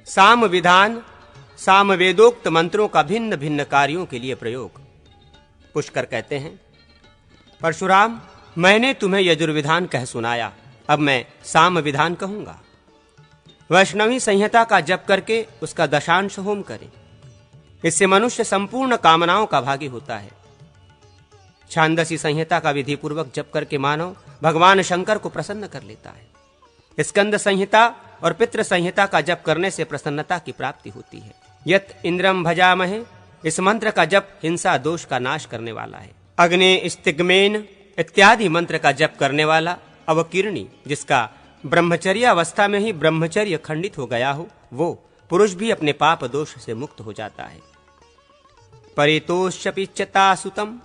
साम विधान साम वेदोक्त मंत्रों का भिन्न भिन्न कार्यों के लिए प्रयोग। पुष्कर कहते हैं, परशुराम, मैंने तुम्हें यजुर्विधान कह सुनाया, अब मैं साम विधान कहूंगा। वैष्णवी संहिता का जप करके उसका दशांश होम करें, इससे मनुष्य संपूर्ण कामनाओं का भागी होता है। छांदसी संहिता का विधि पूर्वक जप करके मानव भगवान शंकर को प्रसन्न कर लेता है। स्कंद संहिता और पितृ संहिता का जप करने से प्रसन्नता की प्राप्ति होती है। यत इंद्रम भजामहे, इस मंत्र का जप हिंसा दोष का नाश करने वाला है। अग्नि स्तिग्मेन इत्यादि मंत्र का जप करने वाला अवकीर्णी, जिसका ब्रह्मचर्य अवस्था में ही ब्रह्मचर्य खंडित हो गया हो, वो पुरुष भी अपने पाप दोष से मुक्त हो जाता है। परितोष्यपिच्यता सुतम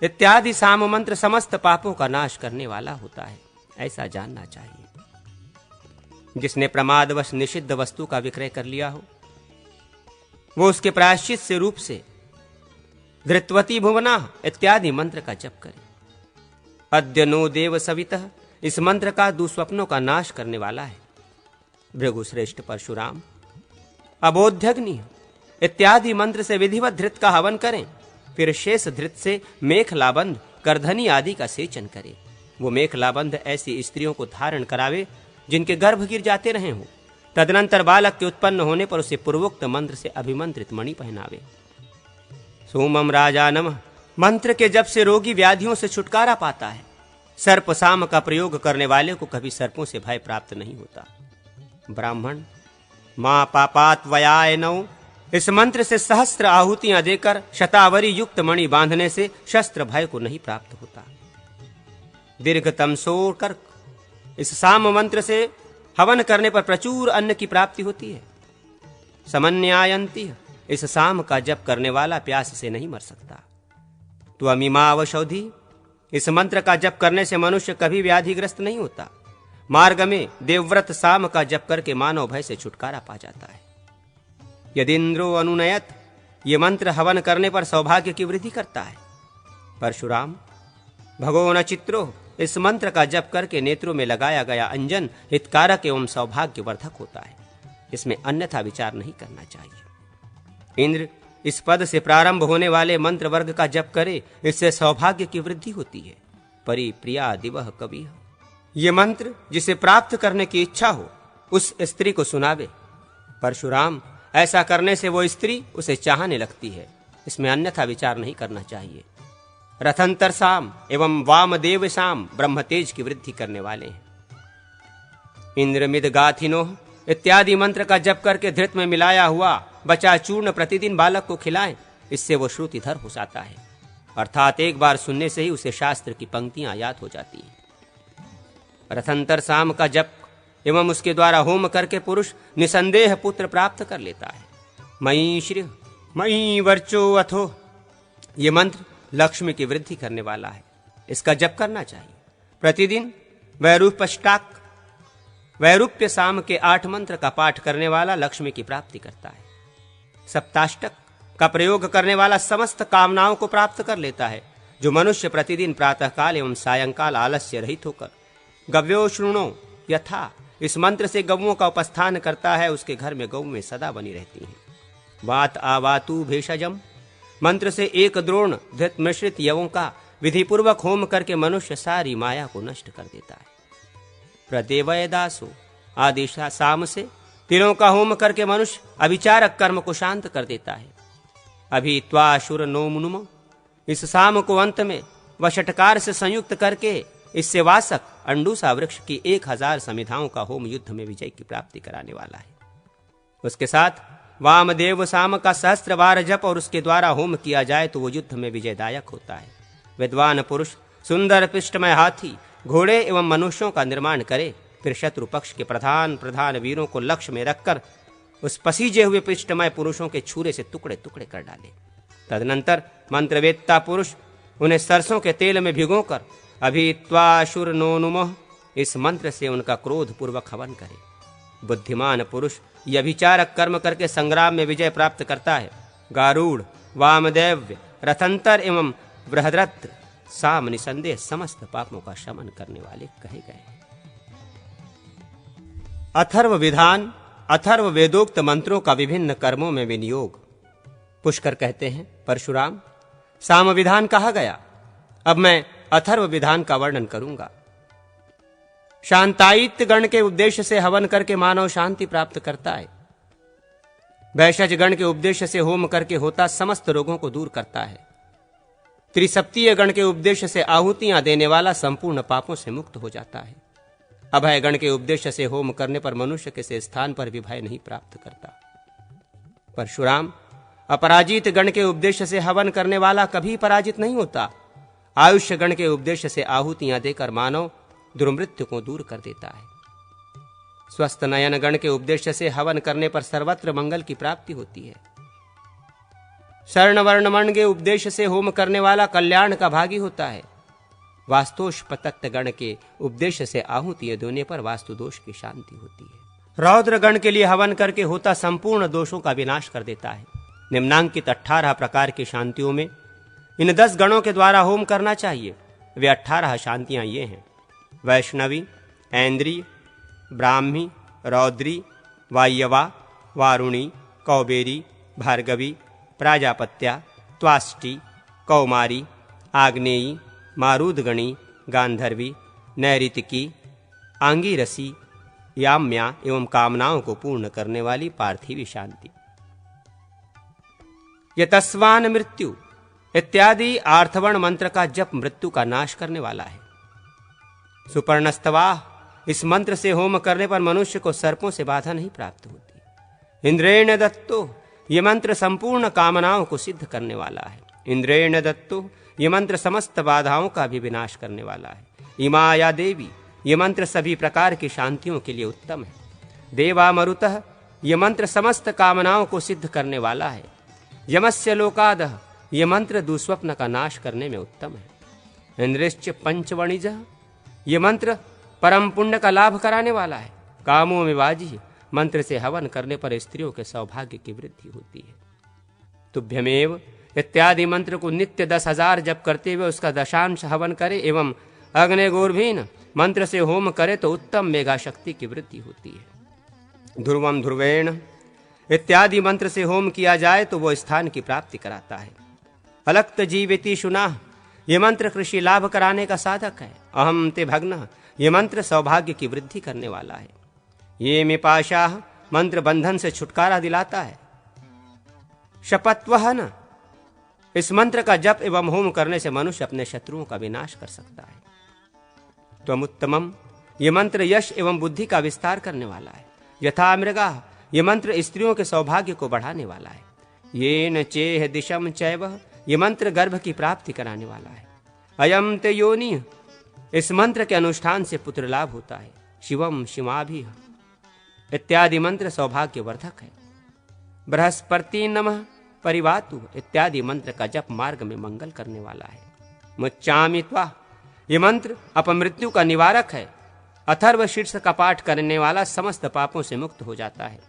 इत्यादि साम मंत्र समस्त पापों का नाश करने वाला होता है, ऐसा जानना चाहिए। जिसने प्रमादवश निषिद्ध वस्तु का विक्रय कर लिया हो, वो उसके प्रायश्चित से रूप से धृतवती भुवना इत्यादि मंत्र का जप करे। अद्य नो देव सवितः, इस मंत्र का दुस्वप्नों का नाश करने वाला है। भृगुश्रेष्ठ परशुराम, अबोध्यग्नि इत्यादि मंत्र से विधिवत धृत का हवन करें, फिर शेष धृत से मेखलाबंध करधनी आदि का सेचन करें। वो मेखलाबंध ऐसी स्त्रियों को धारण करावे जिनके गर्भ गिर जाते रहे हो। तदनंतर बालक के उत्पन्न होने पर उसे पूर्वोक्त मंत्र से अभिमंत्रित मणि पहनावे। सोमम राजा नमः मंत्र के जप से रोगी व्याधियों से छुटकारा पाता है। सर्प साम का प्रयोग करने वाले को कभी सर्पों से भय प्राप्त नहीं होता। ब्राह्मण, मां पापात वयाय नौ, इस मंत्र से सहस्त्र आहुतियां देकर शतावरी युक्त मणि बांधने से शस्त्र भय को नहीं प्राप्त होता। दीर्घतम सोकर, इस साम मंत्र से हवन करने पर प्रचुर अन्न की प्राप्ति होती है। समन्यायंती, इस साम का जप करने वाला प्यास से नहीं मर सकता। त्वमिमावशौधि, इस मंत्र का जप करने से मनुष्य कभी व्याधिग्रस्त नहीं होता। मार्ग में देवव्रत साम का जप करके मानव भय से छुटकारा पा जाता है। यदिंद्रो अनुनयत, ये मंत्र हवन करने पर सौभाग्य की वृद्धि करता है। परशुराम, भगोन चित्रो, इस मंत्र का जप करके नेत्रों में लगाया गया अंजन हितकारक एवं सौभाग्यवर्धक होता है। इसमें अन्यथा विचार नहीं करना चाहिए। इंद्र, इस पद से प्रारंभ होने वाले मंत्र वर्ग का जप करे, इससे सौभाग्य की वृद्धि होती है। परिप्रिया दिवह कवि, ये मंत्र जिसे प्राप्त करने की इच्छा हो उस स्त्री को सुनावे। परशुराम, ऐसा करने से वो स्त्री उसे चाहने लगती है। इसमें अन्यथा विचार नहीं करना चाहिए। रथंतर साम एवं वामदेव साम ब्रह्म तेज की वृद्धि करने वाले हैं। इंद्रमिद गाथिनो इत्यादि मंत्र का जप करके धृत में मिलाया हुआ बचा चूर्ण प्रतिदिन बालक को खिलाएं, इससे वो श्रुतिधर हो जाता है। अर्थात एक बार सुनने से ही उसे शास्त्र की पंक्तियां याद हो जाती हैं। रथंतर साम का जप एवं उसके द्वारा होम करके पुरुष निसंदेह पुत्र प्राप्त कर लेता है। मयि श्री मयि वर्चो अथो, ये मंत्र लक्ष्मी की वृद्धि करने वाला है। इसका जप करना चाहिए। प्रतिदिन वैरूपष्टाक वैरूप्य साम के 8 मंत्र का पाठ करने वाला लक्ष्मी की प्राप्ति करता है। सप्ताष्टक का प्रयोग करने वाला समस्त कामनाओं को प्राप्त कर लेता है। जो मनुष्य प्रतिदिन प्रातःकाल एवं सायंकाल आलस्य रहित होकर गव्यो शृणो यथा, इस मंत्र से गौओं का उपस्थान करता है, उसके घर में गौ में सदा बनी रहती हैं। वात आवातु भेषजम मंत्र से 1 द्रोण धृत मिश्रित यवों का विधि पूर्वक होम करके मनुष्य सारी माया को नष्ट कर देता है। प्रदेवय दासो आदि साम से तिलों का होम करके मनुष्य अभिचारक कर्म को शांत कर देता है। अभी त्वाशुर नोमुनुम, इस साम को अंत में वषटकार से संयुक्त करके इससे वासक अंडूसा वृक्ष की 1000 समिधाओं का होम युद्ध में विजय की प्राप्ति कराने वाला है। उसके साथ वामदेव साम का 1000 बार जप और उसके द्वारा होम किया जाए तो वो युद्ध में विजयदायक होता है। विद्वान पुरुष सुंदर पिष्टमय हाथी, घोड़े एवं मनुष्यों का निर्माण करे, फिर शत्रु पक्ष के प्रधान वीरों को लक्ष्य में रखकर उस पसीजे हुए पिष्टमय पुरुषों के छुरे से टुकड़े टुकड़े कर डाले। तदनंतर मंत्रवेत्ता पुरुष उन्हें सरसों के तेल में भिगोकर अभी त्वाशुर नोनुमोह, इस मंत्र से उनका क्रोध पूर्वक हवन करे। बुद्धिमान पुरुष यह विचारक कर्म करके संग्राम में विजय प्राप्त करता है। गारूढ़, वामदेव, रथंतर एवं बृहद्रथ साम निसंदेह समस्त पापों का शमन करने वाले कहे गए। अथर्व विधान अथर्व वेदोक्त मंत्रों का विभिन्न कर्मों में विनियोग। पुष्कर कहते हैं, परशुराम, साम विधान कहा गया, अब मैं अथर्व विधान का वर्णन करूंगा। शांतायित्य गण के उद्देश्य से हवन करके मानव शांति प्राप्त करता है। वैशज गण के उद्देश्य से होम करके होता समस्त रोगों को दूर करता है। त्रिसप्तीय गण के उद्देश्य से आहुतियां देने वाला संपूर्ण पापों से मुक्त हो जाता है। अभय गण के उद्देश्य से होम करने पर मनुष्य किसी स्थान पर भी भय नहीं प्राप्त करता। परशुराम, अपराजित गण के उद्देश्य से हवन करने वाला कभी पराजित नहीं होता। आयुष्य गण के उद्देश्य से आहुतियां देकर मानव दुर्मृत्यु को दूर कर देता है। स्वस्थ नयन गण के उद्देश्य से हवन करने पर सर्वत्र मंगल की प्राप्ति होती है। शर्ण वर्ण मण के उद्देश्य से होम करने वाला कल्याण का भागी होता है। वास्तुष्पतत्त गण के उद्देश्य से आहुतियां देने पर वास्तु दोष की शांति होती है। रौद्र गण के लिए हवन करके होता संपूर्ण दोषों का विनाश कर देता है। निम्नांकित 18 प्रकार की शांतियों में इन 10 गणों के द्वारा होम करना चाहिए। वे 18 शांतियां ये हैं: वैष्णवी, ऐन्द्रिय, ब्राह्मी, रौद्री, वायवा, वारुणी, कौबेरी, भार्गवी, प्राजापत्या, त्वाष्टी, कौमारी, आग्नेयी, मारुदगणी, गांधर्वी, नैऋतिकी, आंगीरसी, याम्या एवं कामनाओं को पूर्ण करने वाली पार्थिवी शांति। यतस्वान मृत्यु इत्यादि आर्थवर्ण मंत्र का जप मृत्यु का नाश करने वाला है। सुपर्णस्तवाह, इस मंत्र से होम करने पर मनुष्य को सर्पों से बाधा नहीं प्राप्त होती। इंद्रेण दत्तो, ये मंत्र संपूर्ण कामनाओं को सिद्ध करने वाला है। इंद्रेण दत्तो, ये मंत्र समस्त बाधाओं का भी विनाश करने वाला है। इमाया देवी, ये मंत्र सभी प्रकार की शांतियों के लिए उत्तम है। देवा मरुतः, ये मंत्र समस्त कामनाओं को सिद्ध करने वाला है। यमस्य लोकादः, ये मंत्र दुस्वप्न का नाश करने में उत्तम है। इंद्रिश्च पंचवणिजः, ये मंत्र परम पुण्य का लाभ कराने वाला है। कामों में वाजी, मंत्र से हवन करने पर स्त्रियों के सौभाग्य की वृद्धि होती है। तुभ्यमेव इत्यादि मंत्र को नित्य 10,000 जप करते हुए उसका दशांश हवन करे एवं अग्निगोर्भीन मंत्र से होम करे तो उत्तम मेघा शक्ति की वृद्धि होती है। ध्रुवम ध्रुवेण इत्यादि मंत्र से होम किया जाए तो वो स्थान की प्राप्ति कराता है। अलक्त जीवेति शुनाह, ये मंत्र कृषि लाभ कराने का साधक है। अहम ते भग्न, ये मंत्र सौभाग्य की वृद्धि करने वाला है। ये में पाशाह, मंत्र बंधन से छुटकारा दिलाता है। शपत्वहन, इस मंत्र का जप एवं होम करने से मनुष्य अपने शत्रुओं का विनाश कर सकता है। त्वमुत्तमम, ये मंत्र यश एवं बुद्धि का विस्तार करने वाला है। यथा मृगा, ये मंत्र स्त्रियों के सौभाग्य को बढ़ाने वाला है। ये न चेह दिशम चैव, ये मंत्र गर्भ की प्राप्ति कराने वाला है। अयम ते योनि, इस मंत्र के अनुष्ठान से पुत्र लाभ होता है। शिवम शिवाभि इत्यादि मंत्र सौभाग्य वर्धक है। बृहस्पति नमः परिवातु इत्यादि मंत्र का जप मार्ग में मंगल करने वाला है। मुच्चामि त्वा, ये मंत्र अपमृत्यु का निवारक है। अथर्व शीर्ष का पाठ करने वाला समस्त पापों से मुक्त हो जाता है।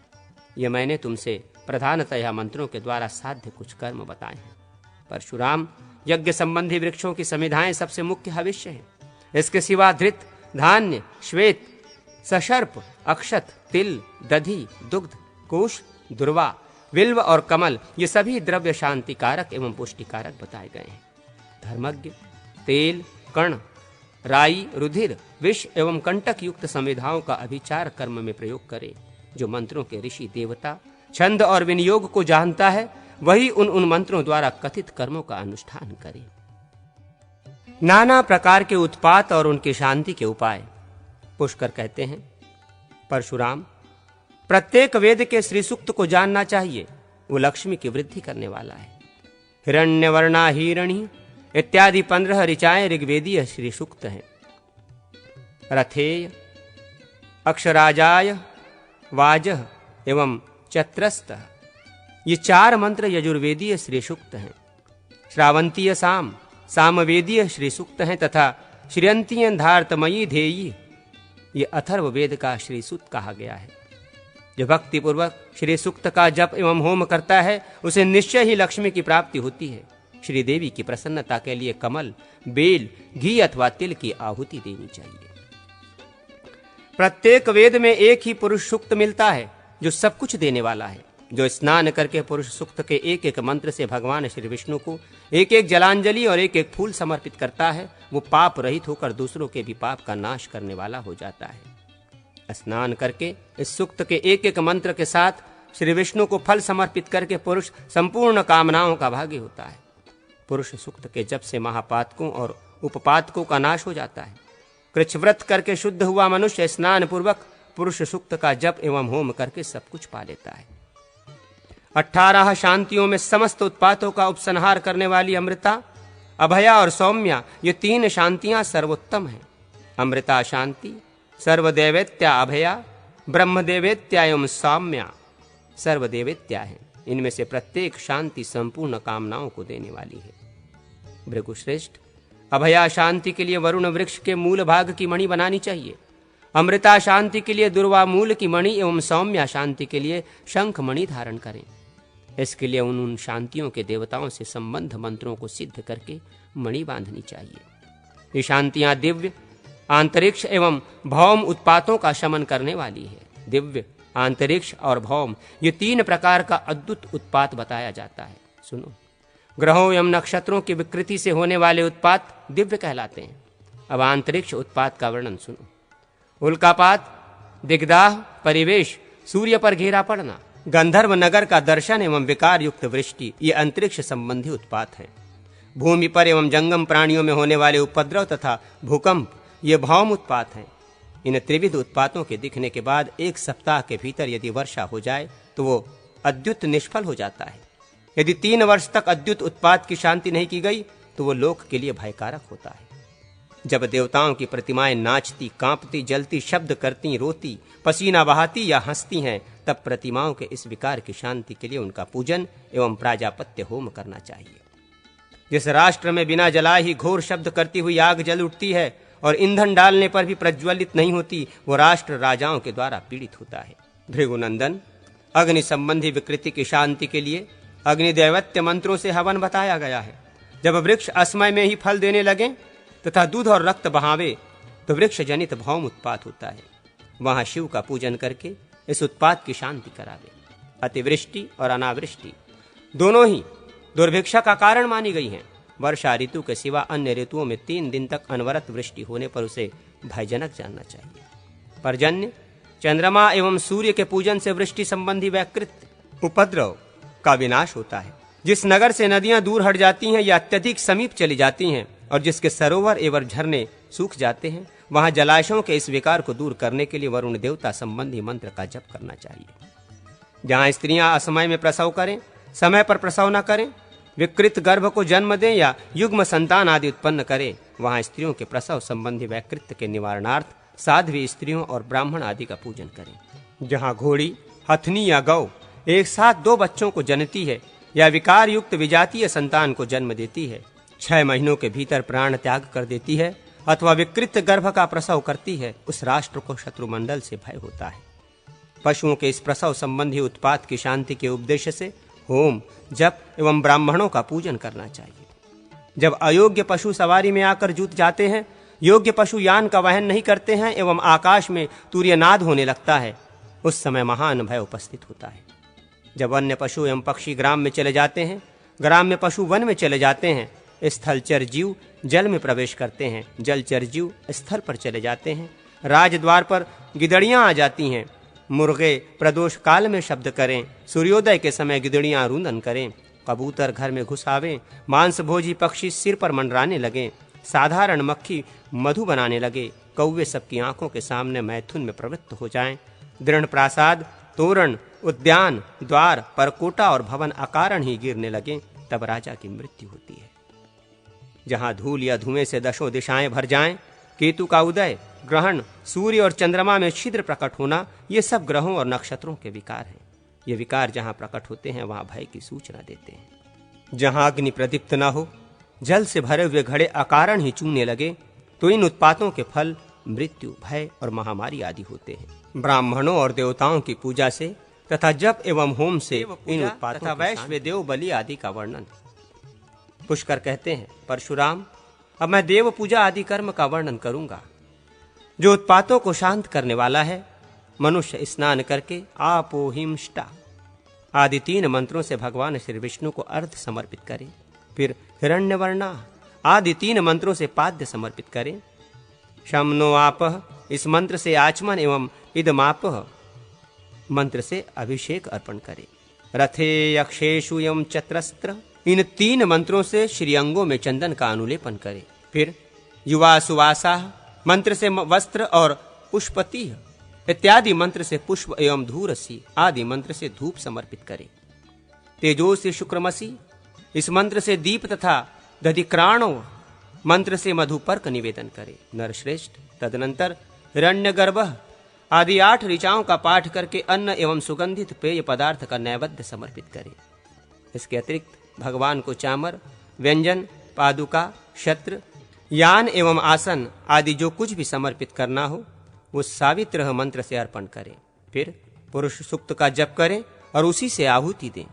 ये मैंने तुमसे प्रधानतः मंत्रों के द्वारा साध्य कुछ कर्म बताए हैं। परशुराम, यज्ञ संबंधी वृक्षों की समिधाएं सबसे मुख्य हविष्य है। इसके सिवा धृत, धान्य, श्वेत, सशर्प, अक्षत, तिल, दधि, दुग्ध, कुश, दुर्वा, विल्व और कमल, ये सभी द्रव्य शांति कारक एवं पुष्टिकारक बताए गए हैं। धर्मज्ञ तेल, कर्ण, राई, रुधिर, विष एवं कंटक युक्त समिधाओं का अभिचार कर्म में प्रयोग करे। जो मंत्रों के ऋषि देवता छंद और विनियोग को जानता है वही उन मंत्रों द्वारा कथित कर्मों का अनुष्ठान करे। नाना प्रकार के उत्पात और उनकी शांति के उपाय। पुष्कर कहते हैं, परशुराम, प्रत्येक वेद के श्री सूक्त को जानना चाहिए। वो लक्ष्मी की वृद्धि करने वाला है। हिरण्यवर्णा हिरणी इत्यादि 15 ऋचाएं ऋग्वेदीय श्री सूक्त हैं। रथेय, अक्षराजाय, वाजः एवं चत्रस्त, ये 4 मंत्र यजुर्वेदीय श्री सूक्त हैं। श्रावंतीय साम, सामवेदीय श्री सूक्त हैं तथा श्रियंतीय धार्तमयी धेयी, ये अथर्व वेद का श्री सूक्त कहा गया है। जो भक्ति पूर्वक श्री सूक्त का जप एवं होम करता है उसे निश्चय ही लक्ष्मी की प्राप्ति होती है। श्री देवी की प्रसन्नता के लिए कमल, बेल, घी अथवा तिल की आहुति देनी चाहिए। प्रत्येक वेद में एक ही पुरुष सूक्त मिलता है। जो सब कुछ देने वाला है। जो स्नान करके पुरुष सूक्त के एक एक मंत्र से भगवान श्री विष्णु को एक एक जलांजलि और एक एक फूल समर्पित करता है, वो पाप रहित होकर दूसरों के भी पाप का नाश करने वाला हो जाता है। स्नान करके इस सूक्त के एक एक मंत्र के साथ श्री विष्णु को फल समर्पित करके पुरुष संपूर्ण कामनाओं का भागी होता है। पुरुष सूक्त के जप से महापातकों और उपपातकों का नाश हो जाता है। कृच्छव्रत करके शुद्ध हुआ मनुष्य स्नान पूर्वक पुरुष सूक्त का जप एवं होम करके सब कुछ पा लेता है। 18 शांतियों में समस्त उत्पातों का उपसंहार करने वाली अमृता, अभया और सौम्या, ये 3 शांतियां सर्वोत्तम हैं। अमृता शांति, सर्वदेवेत्या अभया, ब्रह्मदेवेत्या एवं सौम्या सर्वदेवेत्या है। इनमें से प्रत्येक शांति संपूर्ण कामनाओं को देने वाली है। भृगुश्रेष्ठ, अभया शांति के लिए वरुण वृक्ष के मूल भाग की मणि बनानी चाहिए। अमृता शांति के लिए दुर्वा मूल की मणि एवं सौम्या शांति के लिए शंख मणि धारण करें। इसके लिए उन शांतियों के देवताओं से संबंध मंत्रों को सिद्ध करके मणि बांधनी चाहिए। ये शांतियां दिव्य, आंतरिक्ष एवं भौम उत्पातों का शमन करने वाली है। दिव्य, आंतरिक्ष और भौम, ये 3 प्रकार का अद्भुत उत्पात बताया जाता है। सुनो, ग्रहों एवं नक्षत्रों की विकृति से होने वाले उत्पात दिव्य कहलाते हैं। अब आंतरिक्ष उत्पात का वर्णन सुनो। उल्कापात, दिग्दाह, परिवेश, सूर्य पर घेरा पड़ना, गंधर्व नगर का दर्शन एवं विकार युक्त वृष्टि, ये अंतरिक्ष संबंधी उत्पात हैं। भूमि पर एवं जंगम प्राणियों में होने वाले उपद्रव तथा भूकंप, ये भौम उत्पात हैं। इन त्रिविध उत्पातों के दिखने के बाद 1 सप्ताह के भीतर यदि वर्षा हो जाए तो वो अद्युत निष्फल हो जाता है। यदि 3 वर्ष तक अद्युत उत्पात की शांति नहीं की गई तो वो लोक के लिए भयकारक होता है। जब देवताओं की प्रतिमाएं नाचती, कांपती, जलती, शब्द करती, रोती, पसीना बहाती या हंसती हैं, तब प्रतिमाओं के इस विकार की शांति के लिए उनका पूजन एवं प्राजापत्य होम करना चाहिए। जिस राष्ट्र में बिना जलाए ही घोर शब्द करती हुई आग जल उठती है और ईंधन डालने पर भी प्रज्वलित नहीं होती, वो राष्ट्र राजाओं के द्वारा पीड़ित होता है। भृगुनंदन, अग्नि संबंधी विकृति की शांति के लिए अग्निदैवत्य मंत्रों से हवन बताया गया है। जब वृक्ष असमय में ही फल देने लगे तथा दूध और रक्त बहावे तो वृक्ष जनित भौम उत्पात होता है। वहां शिव का पूजन करके इस उत्पात की शांति करावे। अतिवृष्टि और अनावृष्टि दोनों ही दुर्भिक्षा का कारण मानी गई हैं। वर्षा ऋतु के सिवा अन्य ऋतुओं में 3 दिन तक अनवरत वृष्टि होने पर उसे भयजनक जानना चाहिए। पर्जन्य, चंद्रमा एवं सूर्य के पूजन से वृष्टि संबंधी वैकृत उपद्रव का विनाश होता है। जिस नगर से नदियां दूर हट जाती हैं या अत्यधिक समीप चली जाती हैं और जिसके सरोवर एवं झरने सूख जाते हैं, वहां जलाशयों के इस विकार को दूर करने के लिए वरुण देवता संबंधी मंत्र का जप करना चाहिए। जहां स्त्रियां असमय में प्रसव करें, समय पर प्रसव न करें, विकृत गर्भ को जन्म दें या युग्म संतान आदि उत्पन्न करें, वहां स्त्रियों के प्रसव संबंधी वैकृत्य के निवारणार्थ साध्वी स्त्रियों और ब्राह्मण आदि का पूजन करें। जहां घोड़ी, हथनी या गौ एक साथ 2 बच्चों को जनती है या विकार युक्त विजातीय संतान को जन्म देती है, 6 महीनों के भीतर प्राण त्याग कर देती है अथवा विकृत गर्भ का प्रसव करती है, उस राष्ट्र को शत्रुमंडल से भय होता है। पशुओं के इस प्रसव संबंधी उत्पात की शांति के उपदेश से होम, जप एवं ब्राह्मणों का पूजन करना चाहिए। जब अयोग्य पशु सवारी में आकर जुट जाते हैं, योग्य पशु यान का वहन नहीं करते हैं एवं आकाश में तूर्यनाद होने लगता है, उस समय महान भय उपस्थित होता है। जब अन्य पशु एवं पक्षी ग्राम में चले जाते हैं, ग्राम में पशु वन में चले जाते हैं, स्थलचर जीव जल में प्रवेश करते हैं, जलचर जीव स्थल पर चले जाते हैं, राजद्वार पर गिदड़ियां आ जाती हैं, मुर्गे प्रदोष काल में शब्द करें, सूर्योदय के समय गिदड़ियां रुंदन करें, कबूतर घर में घुस आवे, मांस भोजी पक्षी सिर पर मंडराने लगे, साधारण मक्खी मधु बनाने लगे, कौवे सबकी आंखों के सामने मैथुन में प्रवृत्त हो जाएं, दृढ़ प्रासाद, तोरण, उद्यान, द्वार, परकोटा और भवन अकारण ही गिरने लगे, तब राजा की मृत्यु होती है। जहां धूल या धुएं से 10 दिशाएं भर जाएं, केतु का उदय, ग्रहण, सूर्य और चंद्रमा में छिद्र प्रकट होना, ये सब ग्रहों और नक्षत्रों के विकार हैं। ये विकार जहां प्रकट होते हैं वहां भय की सूचना देते हैं। जहां अग्नि प्रदीप्त न हो, जल से भरे हुए घड़े अकारण ही चूने लगे, तो इन उत्पातों के फल मृत्यु, भय और महामारी आदि होते हैं। ब्राह्मणों और देवताओं की पूजा से तथा जप एवं होम से इन उत्पातों तथा वैश्व देव बलि आदि का वर्णन। पुष्कर कहते हैं, परशुराम, अब मैं देव पूजा आदि कर्म का वर्णन करूंगा जो उत्पातों को शांत करने वाला है, मनुष्य स्नान करके आपोहिंष्टा आदि 3 मंत्रों से भगवान श्री विष्णु को अर्घ समर्पित करे। फिर हिरण्यवर्णा आदि 3 मंत्रों से पाद्य समर्पित करे। शम नो आपः इस मंत्र से आचमन एवं इदमापः मंत्र से अभिषेक अर्पण करे। रथे यक्षेषु एवं चत्रस्त्र इन 3 मंत्रों से श्रीअंगों में चंदन का अनुलेपन करे। फिर युवा सुवासा मंत्र से वस्त्र और पुष्पति इत्यादि मंत्र से पुष्प एवं धूरसी आदि मंत्र से धूप समर्पित करे। तेजोसी शुक्रमसी इस मंत्र से दीप तथा दधिक्राणो मंत्र से मधुपर्क निवेदन करे। नरश्रेष्ठ तदनंतर हिरण्यगर्भः आदि 8 ऋचाओं का पाठ करके अन्न एवं सुगंधित पेय पदार्थ का नैवेद्य समर्पित करे। इसके अतिरिक्त भगवान को चामर, व्यंजन, पादुका, छत्र, यान एवं आसन आदि जो कुछ भी समर्पित करना हो वो सावित्र मंत्र से अर्पण करे। फिर पुरुष सूक्त का जप करे और उसी से आहुति दें।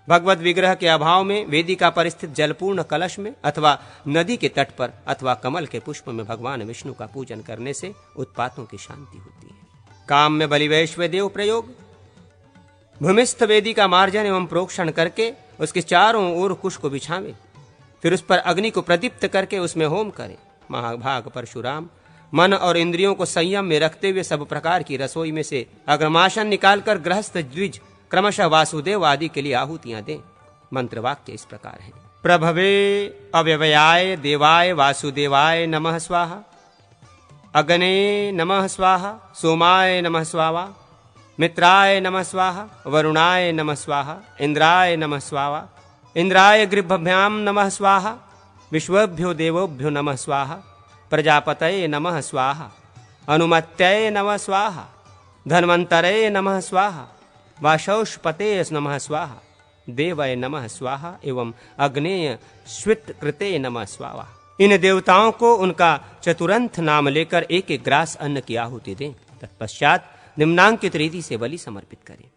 भगवत विग्रह के अभाव में वेदिका पर स्थित जलपूर्ण कलश में अथवा नदी के तट पर अथवा कमल के पुष्प में भगवान विष्णु का पूजन करने से उत्पातों की शांति होती है। काम में बलिवैश्व देव प्रयोग भूमिस्थ वेदी का मार्जन एवं प्रोक्षण करके उसके चारों ओर कुश को बिछावे। फिर उस पर अग्नि को प्रदीप्त करके उसमें होम करे। महाभाग परशुराम मन और इंद्रियों को संयम में रखते हुए सब प्रकार की रसोई में से अग्रमाशन निकालकर गृहस्थ द्विज क्रमशः वासुदेव आदि के लिए आहुतियां दें। मंत्र वाक्य इस प्रकार है। प्रभवे अव्यवयाय देवाय वासुदेवाय नमः स्वाहा। अग्ने नमः स्वाहा। सोमाय नमः स्वाहा। मित्राय नमः स्वाहा। वरुणाय नमः स्वाहा। इंद्राय नमः स्वाहा। इंद्राय गृभभ्याम नमः स्वाहा। विश्वभ्यो देवोभ्यो नमः स्वाहा। प्रजापतये नमः स्वाहा। अनुमत्यै नमः स्वाहा। धन्वन्तरे नमः स्वाहा। वाशौष्पते नमः स्वाहा। देवय नमः स्वाहा एवं अग्नेय स्वित कृते नमः स्वाहा। इन देवताओं को उनका चतुरंथ नाम लेकर एक एक ग्रास अन्न की आहुति दें। तत्पश्चात निम्नांकित रीति से बलि समर्पित करें।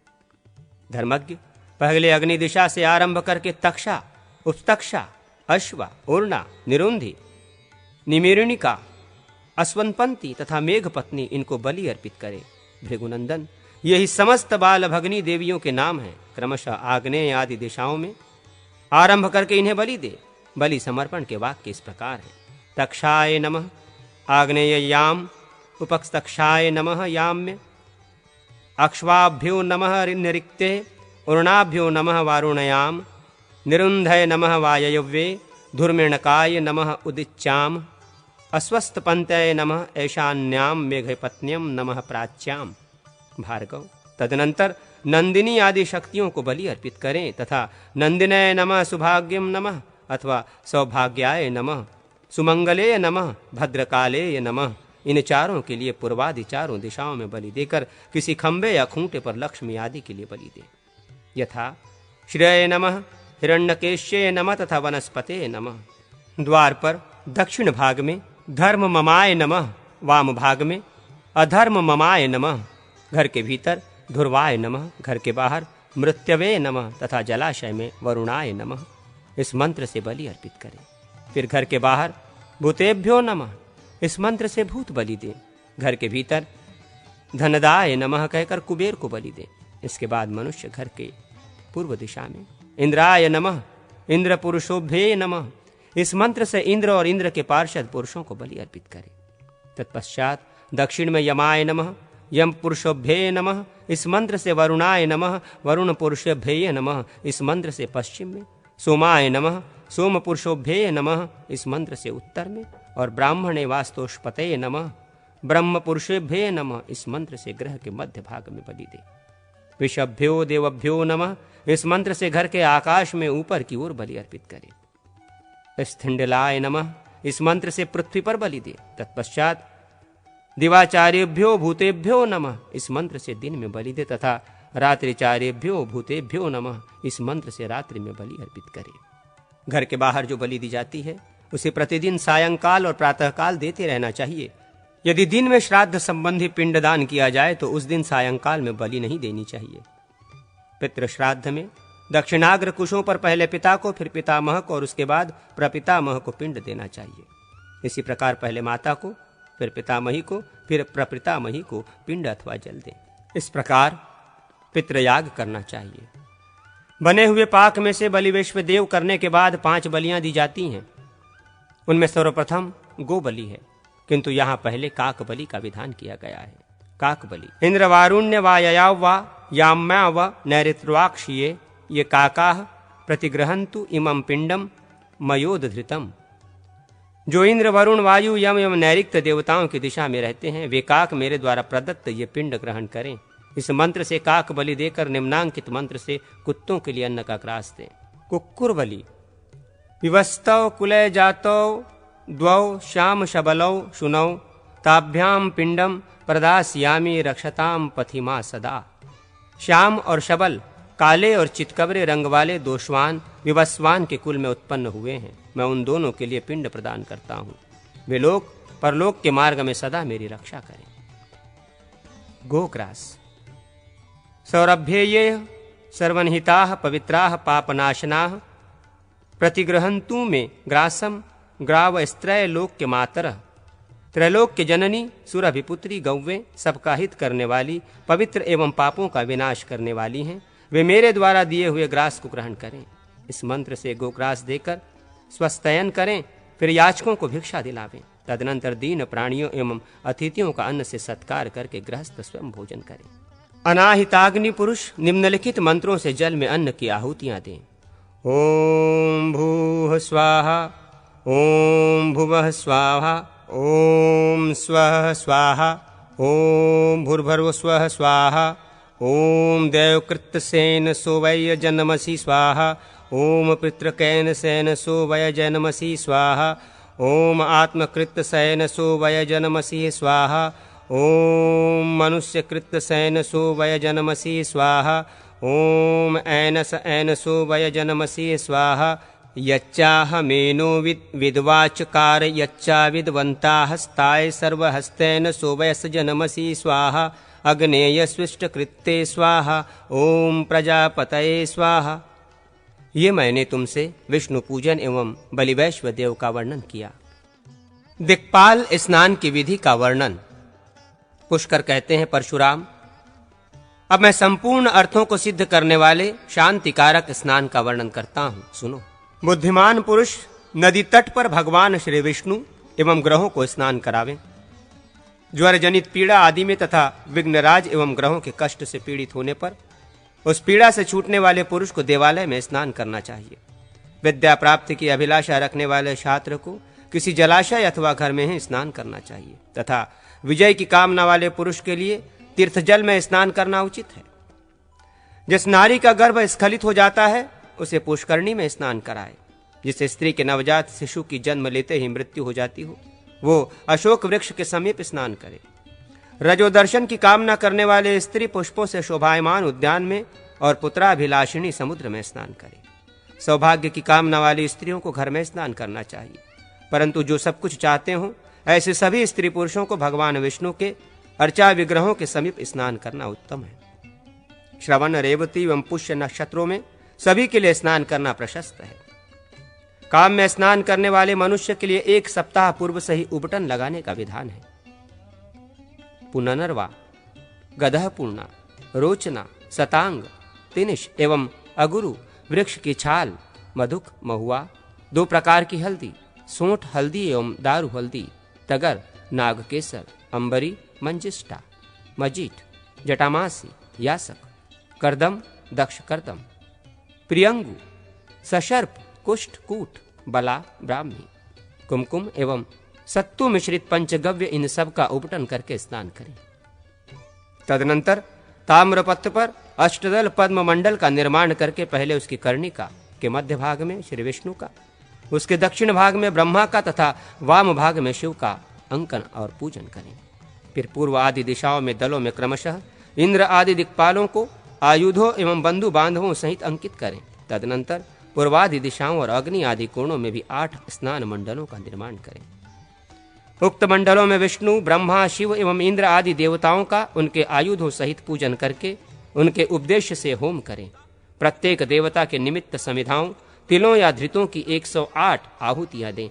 धर्मज्ञ पहले अग्नि दिशा से आरंभ करके तक्षा, उपतक्षा, अश्वा, उर्णा, निरुंधी, निमिरणिका, अश्वनपंती तथा मेघपत्नी इनको बलि अर्पित करे। भृगुनंदन यही समस्त बाल भगनी देवियों के नाम हैं। क्रमशः आग्नेय आदि दिशाओं में आरंभ करके इन्हें बलि दे। बलि समर्पण के वाक्य इस प्रकार है। तक्षाय नमः आग्नेययाम उपस्तक्षाय नमः याम्य। अक्ष्वाभ्यो नमः निरिक्ते उर्णाभ्यो नमः वारुणयाम। निरुंधय नमः वायव्ये धूर्मिणकाय नमः उदिच्याम। अस्वस्थपंतये नमः ऐशान्याम मेघपत्न्यम नमः प्राच्याम। भार्गव तदनंतर नंदिनी आदि शक्तियों को बलि अर्पित करें तथा नंदिनय नमः सुभाग्यम नमः अथवा सौभाग्याय नमः, सुमंगले नमः, भद्रकालेय नमः इन चारों के लिए पूर्वादि चारों दिशाओं में बलि देकर किसी खंबे या खूंटे पर लक्ष्मी आदि के लिए बलि दे। यथा श्रेय नमः, हिरण्यकेश्ये नमः तथा वनस्पते नमः। द्वार पर दक्षिण भाग में धर्म ममाय नमः, वाम भाग में अधर्म ममाय नमः। घर के भीतर ध्रुवाय नमः, घर के बाहर मृत्यवे नमः तथा जलाशय में वरुणाय नमः इस मंत्र से बलि अर्पित करें। फिर घर के बाहर भूतेभ्यो नमः इस मंत्र से भूत बलि दें। घर के भीतर धनदाय नमः कहकर कुबेर को बलि दें। इसके बाद मनुष्य घर के पूर्व दिशा में इंद्राय नमः, इंद्र पुरुषोभ्ये नमः इस मंत्र से इंद्र और इंद्र के पार्षद पुरुषों को बलि अर्पित करें। तत्पश्चात दक्षिण में यमाय नमः, यम पुरुषोभ्ये नमः इस मंत्र से वरुणाय नमः, वरुण पुरुषोभ्ये नमः इस मंत्र से पश्चिम में सोमाय नमः, सोम पुरुषोभ्ये नमः इस मंत्र से उत्तर में और ब्राह्मणे वास्तोष्पते नमः, ब्रह्म पुरुषेभ्ये नमः इस मंत्र से ग्रह के मध्य भाग में बलि दे। विषभ्यो देवभ्यो नमः इस मंत्र से घर के आकाश में ऊपर की ओर बलि अर्पित करे। स्थिंडलाय नमः इस मंत्र से पृथ्वी पर बलि दे। तत्पश्चात दिवाचार्यभ्यो भूतेभ्यो नमः इस मंत्र से दिन में बलि दे तथा रात्रिचार्यभ्यो भूतेभ्यो नमः इस मंत्र से रात्रि में बलि अर्पित करे। घर के बाहर जो बलि दी जाती है उसे प्रतिदिन सायंकाल और प्रातःकाल देते रहना चाहिए। यदि दिन में श्राद्ध संबंधी पिंडदान किया जाए तो उस दिन सायंकाल में बलि नहीं देनी चाहिए। पितृ श्राद्ध में दक्षिणाग्र कुशों पर पहले पिता को, फिर पितामह को और उसके बाद प्रपितामह को पिंड देना चाहिए। इसी प्रकार पहले माता को, फिर पितामही को, फिर प्रपितामही को पिंड अथवा जल दें। इस प्रकार पितृयाग करना चाहिए। बने हुए पाक में से बलि वैश्वदेव करने के बाद 5 बलियां दी जाती हैं। उनमें सर्वप्रथम गो बलि है, किंतु यहाँ पहले काक बलि का विधान किया गया है। काक बलि इंद्रवारुण्य वा ययाव वा याम्या व नैरित्वाक्षिये ये काकाः प्रतिग्रहन्तु इमं पिंडम मयोदधृतम। जो इंद्र, वरुण, वायु, यम एवं नैऋत्य देवताओं की दिशा में रहते हैं, वे काक मेरे द्वारा प्रदत्त ये पिंड ग्रहण करें। इस मंत्र से काक बलि देकर निम्नांकित मंत्र से कुत्तों के लिए अन्न का ग्रास दें। कुक्कुर बलि विवस्तौ कुलय जातौ द्वौ श्याम शबलौ शुनौ ताभ्याम पिंडम प्रदास्यामि रक्षताम पथिमा सदा। श्याम और शबल काले और चितकबरे रंग वाले 2 श्वान विवस्वान के कुल में उत्पन्न हुए हैं। मैं उन दोनों के लिए पिंड प्रदान करता हूँ। वे लोग परलोक के मार्ग में सदा मेरी रक्षा करें। गोग्रास सौरभ्येये सर्वनिहिताः पवित्राः पापनाशनाः प्रतिग्रहन्तु में ग्रासम ग्रावस्त्रैलोक्य मातरः। त्रैलोक के जननी सुरभिपुत्री गौवें सबका हित करने वाली, पवित्र एवं पापों का विनाश करने वाली हैं। वे मेरे द्वारा दिए हुए ग्रास को ग्रहण करें। इस मंत्र से गोग्रास देकर स्वस्तयन करें, फिर याचकों को भिक्षा दिलावें। तदनंतर दीन प्राणियों एवं अतिथियों का अन्न से सत्कार करके गृहस्थ स्वयं भोजन करें। अनाहिताग्नि पुरुष निम्नलिखित मंत्रों से जल में अन्न की आहुतियां दें। ओम भूः स्वाहा, ओम भुवः स्वाहा, ओम स्वः स्वाहा, ओम भूर्भुवः स्वः स्वाहा, ओम देवकृत सेन सोवय जन्मसि स्वाहा, ओम पितृकैन सेन सोवय जन्मसि स्वाहा, ओम आत्मकृत सेन सोवय जन्मसि स्वाहा, ओम मनुष्यकृत सेन सोवय जन्मसि स्वाहा, ओम ऐनस ऐनसो वय जन्मसि स्वाहा। यच्चाहमेनो विद्वाचकार यच्चा विद्वन्ता हस्ताय सर्वहस्तेन सोवयस जन्मसि स्वाहा। अग्नेय स्विष्टकृत्ते स्वाहा, ओम प्रजापतये स्वाहा। ये मैंने तुमसे विष्णु पूजन एवं बलिवैश्व देव का वर्णन किया। दिक्पाल स्नान की विधि का वर्णन। पुष्कर कहते हैं, परशुराम, अब मैं संपूर्ण अर्थों को सिद्ध करने वाले शांतिकारक स्नान का वर्णन करता हूं, सुनो। बुद्धिमान पुरुष नदी तट पर भगवान श्री विष्णु एवं ग्रहों को स्नान करावें। ज्वर जनित पीड़ा आदि में तथा विघ्नराज एवं ग्रहों के कष्ट से पीड़ित होने पर उस पीड़ा से छूटने वाले पुरुष को देवालय में स्नान करना चाहिए। विद्या प्राप्ति की अभिलाषा रखने वाले छात्र को किसी जलाशय अथवा घर में ही स्नान करना चाहिए तथा विजय की कामना वाले पुरुष के लिए तीर्थ जल में स्नान करना उचित है। जिस नारी का गर्भ स्खलित हो जाता है उसे पुष्करणी में स्नान कराए। जिस स्त्री के नवजात शिशु की जन्म लेते ही मृत्यु हो जाती हो वो अशोक वृक्ष के समीप स्नान करे। रजोदर्शन की कामना करने वाले स्त्री पुष्पों से शोभायमान उद्यान में और पुत्राभिलाषिणी समुद्र में स्नान करे। सौभाग्य की कामना वाली स्त्रियों को घर में स्नान करना चाहिए, परंतु जो सब कुछ चाहते हो ऐसे सभी स्त्री पुरुषों को भगवान विष्णु के अर्चा विग्रहों के समीप स्नान करना उत्तम है। श्रवण, रेवती एवं पुष्य नक्षत्रों में सभी के लिए स्नान करना प्रशस्त है। काम में स्नान करने वाले मनुष्य के लिए 1 सप्ताह पूर्व से ही उबटन लगाने का विधान है। पुनर्वा, गदहपूर्णा, रोचना, सतांग, तिनिश एवं अगुरु वृक्ष की छाल, मधुक, महुआ, 2 प्रकार की हल्दी, सोंठ हल्दी एवं दारू हल्दी, तगर, नागकेसर, अंबरी, मंजिष्ठा, मजीठ, जटामासी, यासक, करदम, दक्ष करदम, प्रियंगु, सशर्प, कुष्ठ, कूट, बला, ब्राह्मी, कुमकुम एवं सत्तू मिश्रित पंचगव्य इन सब का उपटन करके स्नान करें। तदनंतर ताम्रपत्र पर अष्टदल पद्म मंडल का निर्माण करके पहले उसकी कर्णिका के मध्य भाग में श्री विष्णु का, उसके दक्षिण भाग में ब्रह्मा का तथा वाम भाग में शिव का अंकन और पूजन करें। फिर पूर्व आदि दिशाओं में दलों में क्रमशः इंद्र आदि दिक्पालों को आयुधों एवं बंधु बांधवों सहित अंकित करें। तदनंतर पूर्वादि दिशाओं और अग्नि आदि कोणों में भी 8 स्नान मंडलों का निर्माण करें। उक्त मंडलों में विष्णु, ब्रह्मा, शिव एवं इंद्र आदि देवताओं का उनके आयुधों सहित पूजन करके उनके उपदेश से होम करें। प्रत्येक देवता के निमित्त समिधाओं, तिलों या धृतों की 108 आहुतियां दें।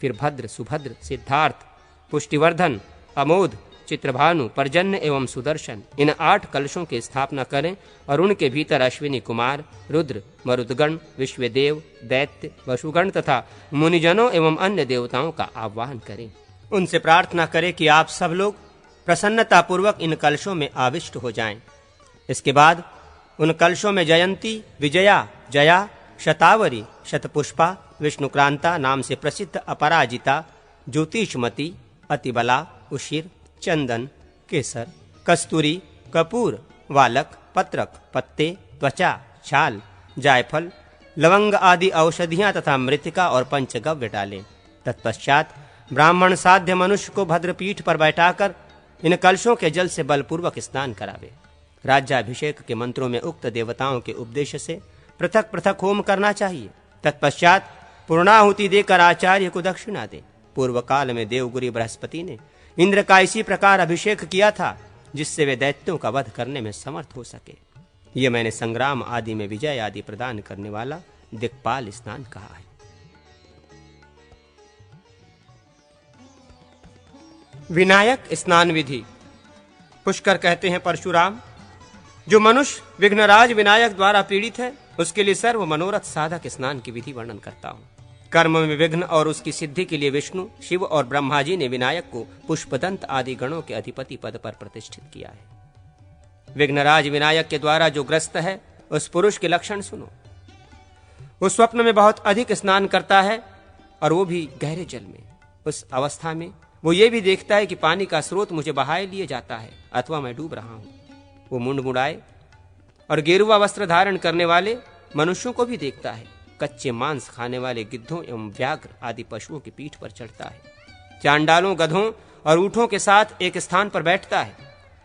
फिर भद्र, सुभद्र, सिद्धार्थ, पुष्टिवर्धन, अमोद, चित्रभानु, पर्जन्य एवं सुदर्शन, इन 8 कलशों की स्थापना करें और उनके भीतर अश्विनी कुमार, रुद्र, मरुदगण, विश्वदेव, दैत्य, वसुगण तथा मुनिजनों एवं अन्य देवताओं का आह्वान करें। उनसे प्रार्थना करें कि आप सब लोग प्रसन्नता पूर्वक इन कलशों में आविष्ट हो जाएं। इसके बाद उन कलशों में जयंती, विजया, जया, शतावरी, शतपुष्पा, विष्णुक्रांता नाम से प्रसिद्ध अपराजिता, ज्योतिषमती, अतिबला, उशिर, चंदन, केसर, कस्तूरी, कपूर, वालक, पत्रक, पत्ते, त्वचा, छाल, जायफल, लवंग आदि औषधियां तथा मृतिका और पंचगव्य डालें। तत्पश्चात ब्राह्मण साध्य मनुष्य को भद्रपीठ पर बैठाकर इन कलशों के जल से बलपूर्वक स्नान करावे। राज्याभिषेक के मंत्रों में उक्त देवताओं के उपदेश से पृथक पृथक होम करना चाहिए। तत्पश्चात पूर्णाहुति देकर आचार्य को दक्षिणा दे। पूर्व काल में देवगुरु बृहस्पति ने इंद्र का इसी प्रकार अभिषेक किया था, जिससे वे दैत्यों का वध करने में समर्थ हो सके। ये मैंने संग्राम आदि में विजय आदि प्रदान करने वाला दिक्पाल स्नान कहा है। विनायक स्नान विधि। पुष्कर कहते हैं परशुराम, जो मनुष्य विघ्नराज विनायक द्वारा पीड़ित है, उसके लिए सर्व मनोरथ साधक स्नान की विधि वर्णन करता हूं। कर्म में विघ्न और उसकी सिद्धि के लिए विष्णु, शिव और ब्रह्मा जी ने विनायक को पुष्पदंत आदि गणों के अधिपति पद पर प्रतिष्ठित किया है। विघ्नराज विनायक के द्वारा जो ग्रस्त है, उस पुरुष के लक्षण सुनो। वो स्वप्न में बहुत अधिक स्नान करता है, और वो भी गहरे जल में। उस अवस्था में वो ये भी देखता है कि पानी का स्रोत मुझे बहाए लिए जाता है अथवा मैं डूब रहा हूं। वो मुंड मुड़ाए और गेरुआ वस्त्र धारण करने वाले मनुष्यों को भी देखता है। कच्चे मांस खाने वाले गिद्धों एवं व्याघ्र आदि पशुओं की पीठ पर चढ़ता है। चांडालों, गधों और ऊंटों के साथ एक स्थान पर बैठता है।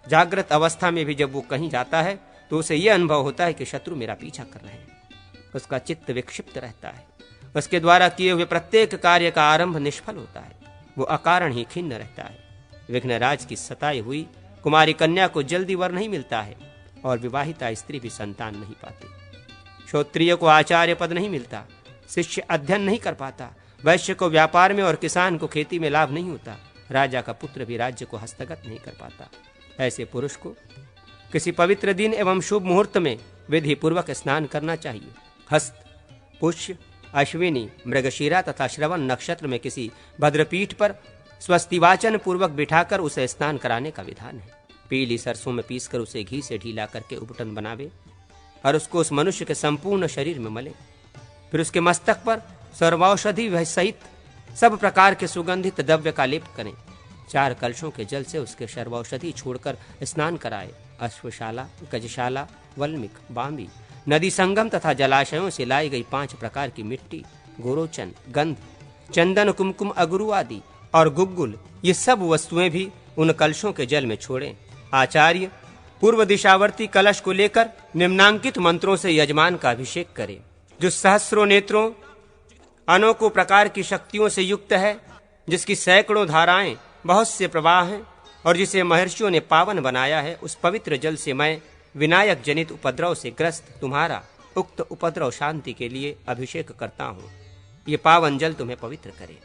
जागृत अवस्था में भी जब वो कहीं जाता है तो उसे यह अनुभव होता है कि शत्रु मेरा पीछा कर रहे हैं। उसका चित्त विक्षिप्त रहता है। उसके द्वारा किए हुए प्रत्येक कार्य का आरंभ निष्फल होता है। वो अकारण ही खिन्न रहता है। विघ्नराज की सताई हुई कुमारी कन्या को जल्दी वर नहीं मिलता है, और विवाहिता स्त्री भी संतान नहीं पाती। क्षत्रिय को आचार्य पद नहीं मिलता, शिष्य अध्ययन नहीं कर पाता, वैश्य को व्यापार में और किसान को खेती में लाभ नहीं होता, राजा का पुत्र भी राज्य को हस्तगत नहीं कर पाता। ऐसे पुरुष को किसी पवित्र दिन एवं शुभ मुहूर्त में विधि पूर्वक स्नान करना चाहिए। हस्त, पुष्य, अश्विनी, मृगशीरा तथा श्रवण नक्षत्र में किसी भद्रपीठ पर स्वस्तिवाचन पूर्वक बिठाकर उसे स्नान कराने का विधान है। पीली सरसों में पीसकर उसे घी से ढीला करके उपटन बनावे और उसको उस मनुष्य के संपूर्ण शरीर में मले। फिर उसके मस्तक पर सर्वौषधि सहित सब प्रकार के सुगंधित द्रव्य का लेप करें। 4 कलशों के जल से उसके सर्वौषधि छोड़कर स्नान कराए। अश्वशाला, गजशाला, वल्मिक, बांबी, नदी संगम तथा जलाशयों से लाई गई 5 प्रकार की मिट्टी, गोरोचन, गंध, चंदन, कुमकुम, अगरू आदि और गुग्गुल, ये सब वस्तुएं भी उन कलशों के जल में छोड़ें। आचार्य पूर्व दिशावर्ती कलश को लेकर निम्नांकित मंत्रों से यजमान का अभिषेक करें। जो सहस्रों नेत्रों, अनोखों प्रकार की शक्तियों से युक्त है, जिसकी सैकड़ों धाराएं, बहुत से प्रवाह हैं और जिसे महर्षियों ने पावन बनाया है, उस पवित्र जल से मैं विनायक जनित उपद्रव से ग्रस्त तुम्हारा उक्त उपद्रव शांति के लिए अभिषेक करता हूँ। ये पावन जल तुम्हें पवित्र करे।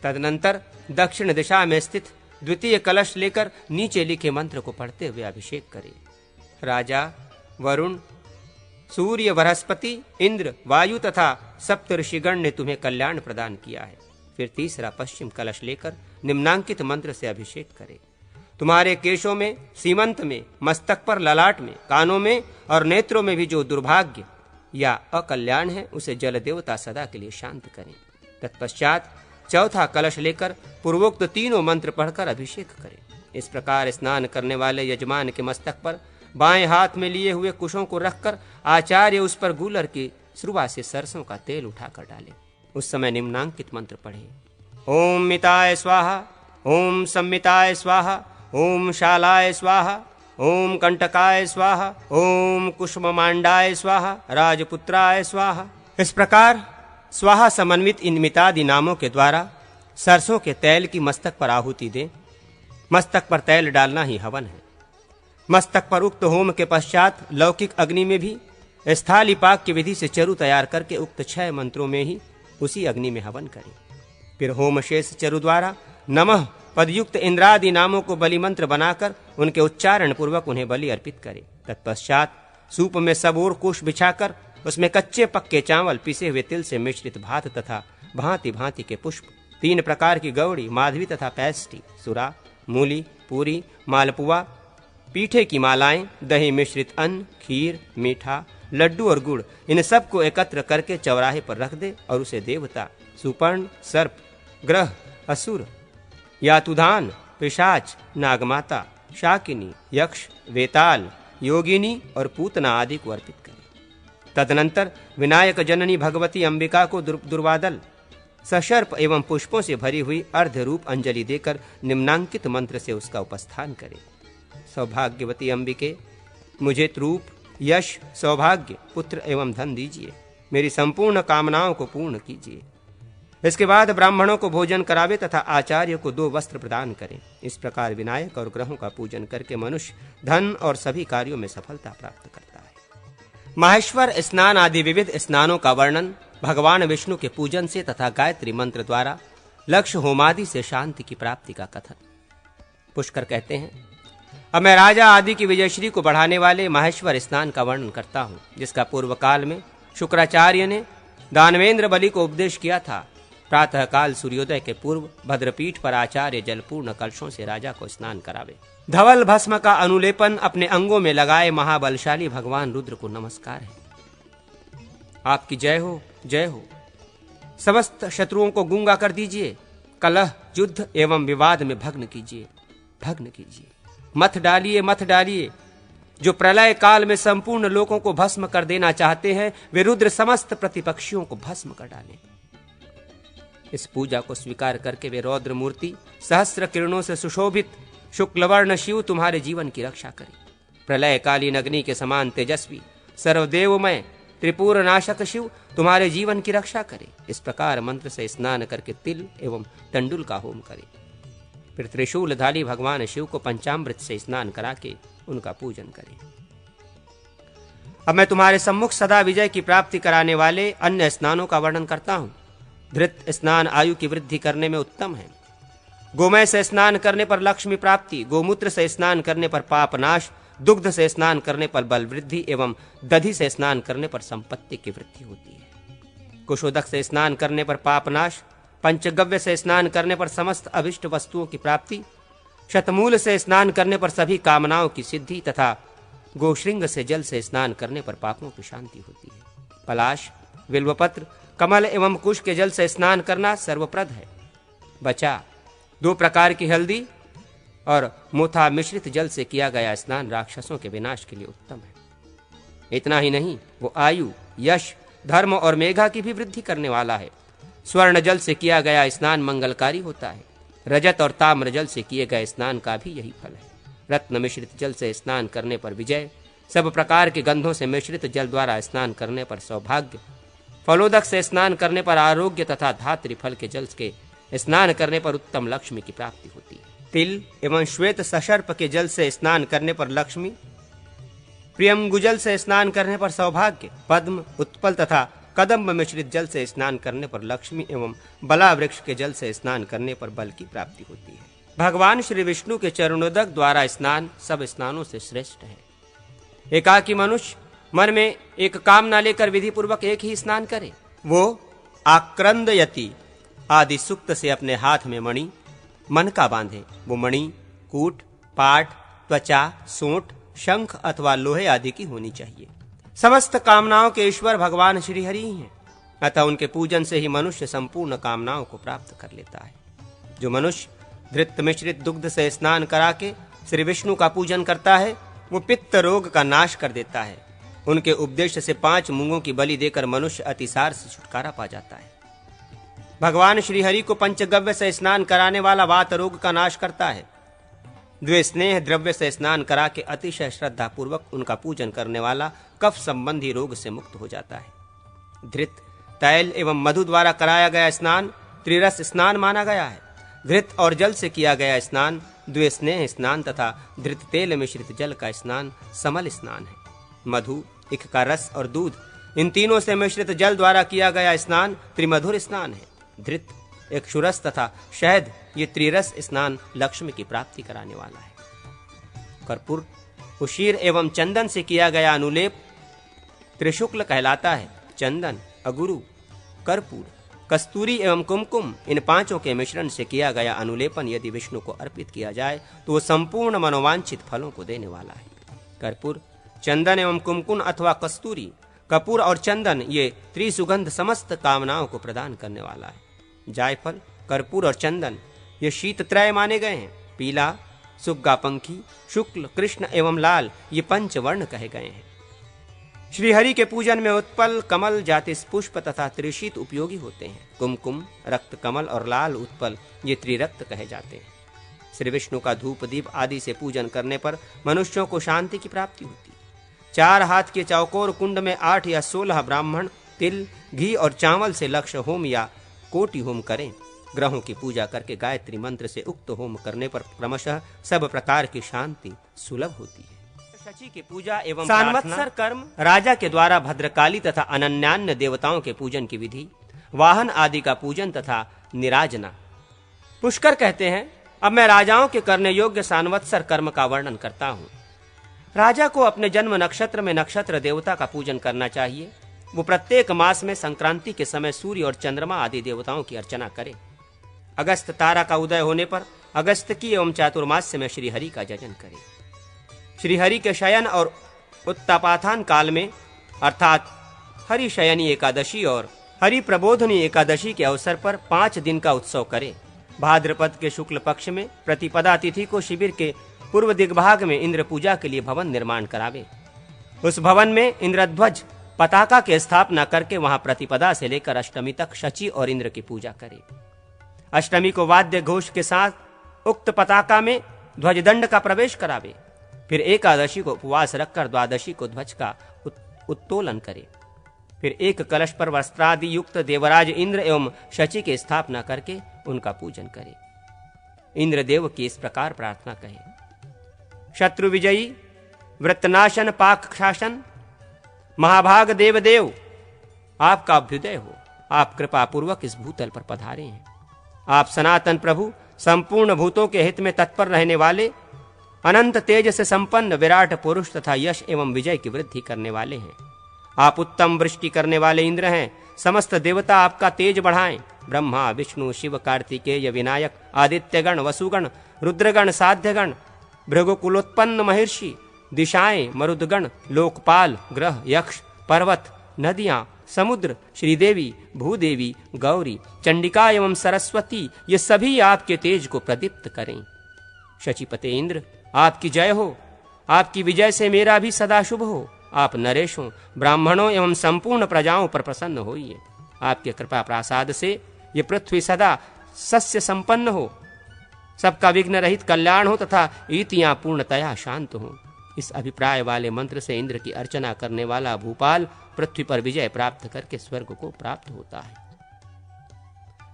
तदनंतर दक्षिण दिशा में स्थित द्वितीय कलश लेकर नीचे लिखे मंत्र को पढ़ते हुए अभिषेक करे। राजा, वरुण, सूर्य, बृहस्पति, इंद्र, वायु तथा सप्त ऋषिगण ने तुम्हें कल्याण प्रदान किया है। फिर तीसरा पश्चिम कलश लेकर निम्नांकित मंत्र से अभिषेक करे। तुम्हारे केशों में, सीमंत में, मस्तक पर, ललाट में, कानों में और नेत्रों में भी जो दुर्भाग्य या अकल्याण है, उसे जल देवता सदा के लिए शांत करें। तत्पश्चात चौथा कलश लेकर पूर्वोक्त तीनों मंत्र पढ़कर अभिषेक करें। इस प्रकार स्नान करने वाले यजमान के मस्तक पर बाएं हाथ में लिए हुए कुशों को रखकर आचार्य उस पर गूलर की श्रुआ से सरसों का तेल उठाकर डाले। उस समय निम्नांकित मंत्र पढ़े। ओम मिताय स्वाहा, ओम सम्मिताय स्वाहा, ओम शालाय स्वाहा, ओम कंटकाय स्वाहा, ओम कुष्ममांडाय स्वाहा, राजपुत्राय स्वाहा। इस प्रकार स्वाहा समन्वित इन मितादि नामों के द्वारा सरसों के तेल की मस्तक पर आहुति दें। मस्तक पर तेल डालना ही हवन है। मस्तक पर उक्त होम के पश्चात लौकिक अग्नि में भी स्थालीपाक की विधि से चरु तैयार करके उक्त 6 मंत्रों में ही उसी अग्नि में हवन करें। फिर होम शेष चरु द्वारा नमः पदयुक्त इंद्रादि नामों को बलि मंत्र बनाकर उनके उच्चारण पूर्वक उन्हें बलि अर्पित करे। तत्पश्चात सूप में सब ओर कुश बिछाकर उसमें कच्चे पक्के चावल, पिसे हुए तिल से मिश्रित भात तथा भांति भांति के पुष्प, 3 प्रकार की गौड़ी, माधवी तथा पैष्टी, सुरा, मूली, पूरी, मालपुआ, पीठे की मालाएं, दही मिश्रित अन्न, खीर, मीठा, लड्डू और गुड़, इन सब को एकत्र करके चौराहे पर रख दे और उसे देवता, सुपर्ण, सर्प, ग्रह, असुर, यातुधान, पिशाच, नागमाता, शाकिनी, यक्ष, वेताल, योगिनी और पूतना आदि को अर्पित करे। तदनंतर विनायक जननी भगवती अंबिका को दुर्वादल, सशर्प एवं पुष्पों से भरी हुई अर्ध रूप अंजलि देकर निम्नांकित मंत्र से उसका उपस्थान करे। सौभाग्यवती अंबिके, मुझे रूप, यश, सौभाग्य, पुत्र एवं धन दीजिए, मेरी संपूर्ण कामनाओं को पूर्ण कीजिए। इसके बाद ब्राह्मणों को भोजन करावे तथा आचार्य को 2 वस्त्र प्रदान करें। इस प्रकार विनायक और ग्रहों का पूजन करके मनुष्य धन और सभी कार्यों में सफलता प्राप्त करता है। माहेश्वर स्नान आदि विविध स्नानों का वर्णन, भगवान विष्णु के पूजन से तथा गायत्री मंत्र द्वारा लक्ष्य होमादि से शांति की प्राप्ति का कथन। पुष्कर कहते हैं, अब मैं राजा आदि की विजयश्री को बढ़ाने वाले माहेश्वर स्नान का वर्णन करता हूं, जिसका पूर्व काल में शुक्राचार्य ने दानवेंद्र बलि को उपदेश किया था। प्रातः काल सूर्योदय के पूर्व भद्रपीठ पर आचार्य जलपूर्ण कलशों से राजा को स्नान करावे। धवल भस्म का अनुलेपन अपने अंगों में लगाए महाबलशाली भगवान रुद्र को नमस्कार है। आपकी जय हो, जय हो। समस्त शत्रुओं को गूंगा कर दीजिए, कलह, युद्ध एवं विवाद में भग्न कीजिए, भग्न कीजिए। मत डालिए, मत डालिए। जो प्रलय काल में संपूर्ण लोगों को भस्म कर देना चाहते हैं, वे रुद्र समस्त प्रतिपक्षियों को भस्म कर डालें। इस पूजा को स्वीकार करके वे रौद्र मूर्ति सहस्र किरणों से सुशोभित शुक्लवर्ण शिव तुम्हारे जीवन की रक्षा करे। प्रलय कालीन अग्नि के समान तेजस्वी सर्वदेवमय त्रिपुर नाशक शिव तुम्हारे जीवन की रक्षा करे। इस प्रकार मंत्र से स्नान करके तिल एवं तंडुल का होम करे। फिर त्रिशूलधारी भगवान शिव को पंचामृत से स्नान करा के उनका पूजन करें। अब मैं तुम्हारे सम्मुख सदा विजय की प्राप्ति कराने वाले अन्य स्नानों का वर्णन करता हूं। धृत स्नान आयु की वृद्धि करने में उत्तम है। गोमय से स्नान करने पर लक्ष्मी प्राप्ति, गोमूत्र से स्नान करने पर पाप नाश, दुग्ध से स्नान करने पर बल वृद्धि एवं दधि से स्नान करने पर संपत्ति की वृद्धि होती है। कुशोदक से स्नान करने पर पाप नाश, पंचगव्य से स्नान करने पर समस्त अभिष्ट वस्तुओं की प्राप्ति, शतमूल से स्नान करने पर सभी कामनाओं की सिद्धि तथा गोश्रृंग से जल से स्नान करने पर पापों की शांति होती है। पलाश, बिल्वपत्र, कमल एवं कुश के जल से स्नान करना सर्वप्रद है। बचा 2 प्रकार की हल्दी और मोथा मिश्रित जल से किया गया स्नान राक्षसों के विनाश के लिए उत्तम है। इतना ही नहीं, वो आयु, यश, धर्म और मेघा की भी वृद्धि करने वाला है। स्वर्ण जल से किया गया स्नान मंगलकारी होता है। रजत और ताम्र जल से किए गए स्नान का भी यही फल है। रत्न मिश्रित जल से स्नान करने पर विजय, सब प्रकार के गंधों से मिश्रित जल द्वारा स्नान करने पर सौभाग्य, फलोदक से स्नान करने पर आरोग्य तथा धात्री फल के जल के स्नान करने पर उत्तम लक्ष्मी की प्राप्ति होती है। तिल एवं श्वेत सशर्प के जल से स्नान करने पर लक्ष्मी, प्रियंगुजल से स्नान करने पर सौभाग्य, पद्म, उत्पल तथा कदम्ब मिश्रित जल से स्नान करने पर लक्ष्मी एवं बला वृक्ष के जल से स्नान करने पर बल की प्राप्ति होती है। भगवान श्री विष्णु के चरणोदक द्वारा स्नान सब स्नानों से श्रेष्ठ है। एकाकी मनुष्य मन में एक कामना लेकर विधि पूर्वक एक ही स्नान करे। वो आक्रंदयति आदि सूक्त से अपने हाथ में मणि मन का बांधे। वो मणि कूट, पाट, त्वचा, सोंठ, शंख अथवा लोहे आदि की होनी चाहिए। समस्त कामनाओं के ईश्वर भगवान श्री हरि ही हैं, अतः उनके पूजन से ही मनुष्य संपूर्ण कामनाओं को प्राप्त कर लेता है। जो मनुष्य धृत मिश्रित दुग्ध से स्नान करा के श्री विष्णु का पूजन करता है, वो पित्त रोग का नाश कर देता है। उनके उपदेश से 5 मूंगों की बलि देकर मनुष्य अतिसार से छुटकारा पा जाता है। भगवान श्री हरि को पंचगव्य से स्नान कराने वाला वात रोग का नाश करता है। द्वे स्नेह द्रव्य से स्नान करा के अतिशय श्रद्धा पूर्वक उनका पूजन करने वाला कफ संबंधी रोग से मुक्त हो जाता है। धृत, तैल एवं मधु द्वारा कराया गया स्नान त्रिरस स्नान माना गया है। धृत और जल से किया गया स्नान द्वे स्नेह स्नान तथा धृत तेल मिश्रित जल का स्नान समल स्नान है। मधु, इख का रस और दूध, इन तीनों से मिश्रित जल द्वारा किया गया स्नान त्रिमधुर स्नान है। धृत, इक्षुरस तथा शहद ये त्रिरस स्नान लक्ष्मी की प्राप्ति कराने वाला है। कर्पूर, उशीर एवं चंदन से किया गया अनुलेप त्रिशुक्ल कहलाता है। चंदन, अगुरु, कर्पूर, कस्तूरी एवं कुमकुम, इन पांचों के मिश्रण से किया गया अनुलेपन यदि विष्णु को अर्पित किया जाए तो वो संपूर्ण मनोवांछित फलों को देने वाला है। कर्पूर, चंदन एवं कुमकुम अथवा कस्तूरी, कपूर और चंदन ये त्रिसुगंध समस्त कामनाओं को प्रदान करने वाला है। जायफल, कर्पूर और चंदन ये शीतत्रय माने गए हैं। पीला, सुग्गा पंखी, शुक्ल, कृष्ण एवं लाल ये पंचवर्ण कहे गए हैं। श्रीहरि के पूजन में उत्पल, कमल, जातिस पुष्प तथा त्रिशीत उपयोगी होते हैं। कुमकुम, रक्त कमल और लाल उत्पल ये त्रिरक्त कहे जाते हैं। श्री विष्णु का धूप दीप आदि से पूजन करने पर मनुष्यों को शांति की प्राप्ति होती है। 4 हाथ के चौकोर कुंड में 8 या 16 ब्राह्मण तिल, घी और चावल से लक्ष्य होम या कोटि होम करें। ग्रहों की पूजा करके गायत्री मंत्र से उक्त होम करने पर क्रमशः सब प्रकार की शांति सुलभ होती है। शची की पूजा एवं संवत्सर कर्म, राजा के द्वारा भद्रकाली तथा अनन्यान्य देवताओं के पूजन की विधि, वाहन आदि का पूजन तथा निराजना। पुष्कर कहते हैं, अब मैं राजाओं के करने योग्य संवत्सर कर्म का वर्णन करता हूँ। राजा को अपने जन्म नक्षत्र में नक्षत्र देवता का पूजन करना चाहिए। वो प्रत्येक मास में संक्रांति के समय सूर्य और चंद्रमा आदि देवताओं की अर्चना करे। अगस्त तारा का उदय होने पर अगस्त की एवं चातुर्मास्य में श्रीहरि का जजन करे। श्रीहरि के शयन और उत्तापाथान काल में अर्थात हरि शयनी एकादशी और हरि प्रबोधनी एकादशी के अवसर पर 5 दिन का उत्सव करे। भाद्रपद के शुक्ल पक्ष में प्रतिपदा तिथि को शिविर के पूर्व दिग्भाग में इंद्र पूजा के लिए भवन निर्माण करावे। उस भवन में इंद्रध्वज पताका की स्थापना करके वहां प्रतिपदा से लेकर अष्टमी तक शची और इंद्र की पूजा करे। अष्टमी को वाद्य घोष के साथ उक्त पताका में ध्वजदंड का प्रवेश करावे। फिर एकादशी को उपवास रखकर द्वादशी को ध्वज का उत्तोलन करे। फिर एक कलश पर वस्त्रादि युक्त देवराज इंद्र एवं शची की स्थापना करके उनका पूजन करे। इंद्रदेव की इस प्रकार प्रार्थना कहे, शत्रु विजयी, वृत्तनाशन, पाक शासन, महाभाग देवदेव, आपका अभ्युदय हो। आप कृपा पूर्वक इस भूतल पर पधारे हैं। आप सनातन प्रभु, संपूर्ण भूतों के हित में तत्पर रहने वाले, अनंत तेज से संपन्न विराट पुरुष तथा यश एवं विजय की वृद्धि करने वाले हैं। आप उत्तम वृष्टि करने वाले इंद्र हैं। समस्त देवता आपका तेज बढ़ाएं। ब्रह्मा, विष्णु, शिव, कार्तिकेय, विनायक, आदित्यगण, वसुगण, रुद्रगण, साध्यगण, भृगुकुलोत्पन्न महर्षि, दिशाएं, मरुदगण, लोकपाल, ग्रह, यक्ष, पर्वत, नदियां, समुद्र, श्रीदेवी, भूदेवी, गौरी, चंडिका एवं सरस्वती, ये सभी आपके तेज को प्रदीप्त करें। शचीपते इंद्र, आपकी जय हो। आपकी विजय से मेरा भी सदा शुभ हो। आप नरेशों, ब्राह्मणों एवं संपूर्ण प्रजाओं पर प्रसन्न होइए। आपके कृपा प्रसाद से ये पृथ्वी सदा सस्य संपन्न हो, सबका विघ्न रहित कल्याण हो तथा ईतियां पूर्णतया शांत हो। इस अभिप्राय वाले मंत्र से इंद्र की अर्चना करने वाला भूपाल पृथ्वी पर विजय प्राप्त करके स्वर्ग को प्राप्त होता है।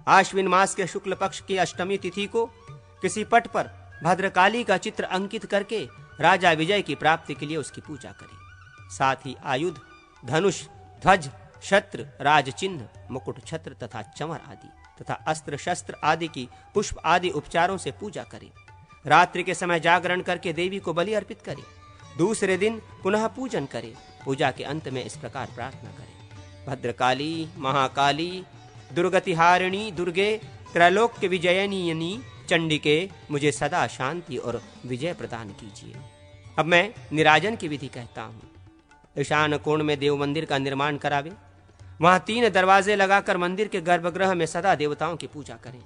आश्विन मास के शुक्ल पक्ष की अष्टमी तिथि को किसी पट पर भद्रकाली का चित्र अंकित करके राजा विजय की प्राप्ति के लिए उसकी पूजा करें। साथ ही आयुध, धनुष, ध्वज, छत्र, राज चिन्ह, मुकुट, छत्र तथा चमर आदि तथा अस्त्र शस्त्र आदि की पुष्प आदि उपचारों से पूजा करें। रात्रि के समय जागरण करके देवी को बलि अर्पित करें। दूसरे दिन पुनः पूजन करें। पूजा के अंत में इस प्रकार प्रार्थना करें, भद्रकाली, महाकाली, दुर्गतिहारिणी, दुर्गे, त्रैलोक्य विजयनीयनी चंडिके, मुझे सदा शांति और विजय प्रदान कीजिए। अब मैं निराजन की विधि कहता हूँ। ईशान कोण में देव मंदिर का निर्माण करावे। वहां 3 दरवाजे लगाकर मंदिर के गर्भगृह में सदा देवताओं की पूजा करें।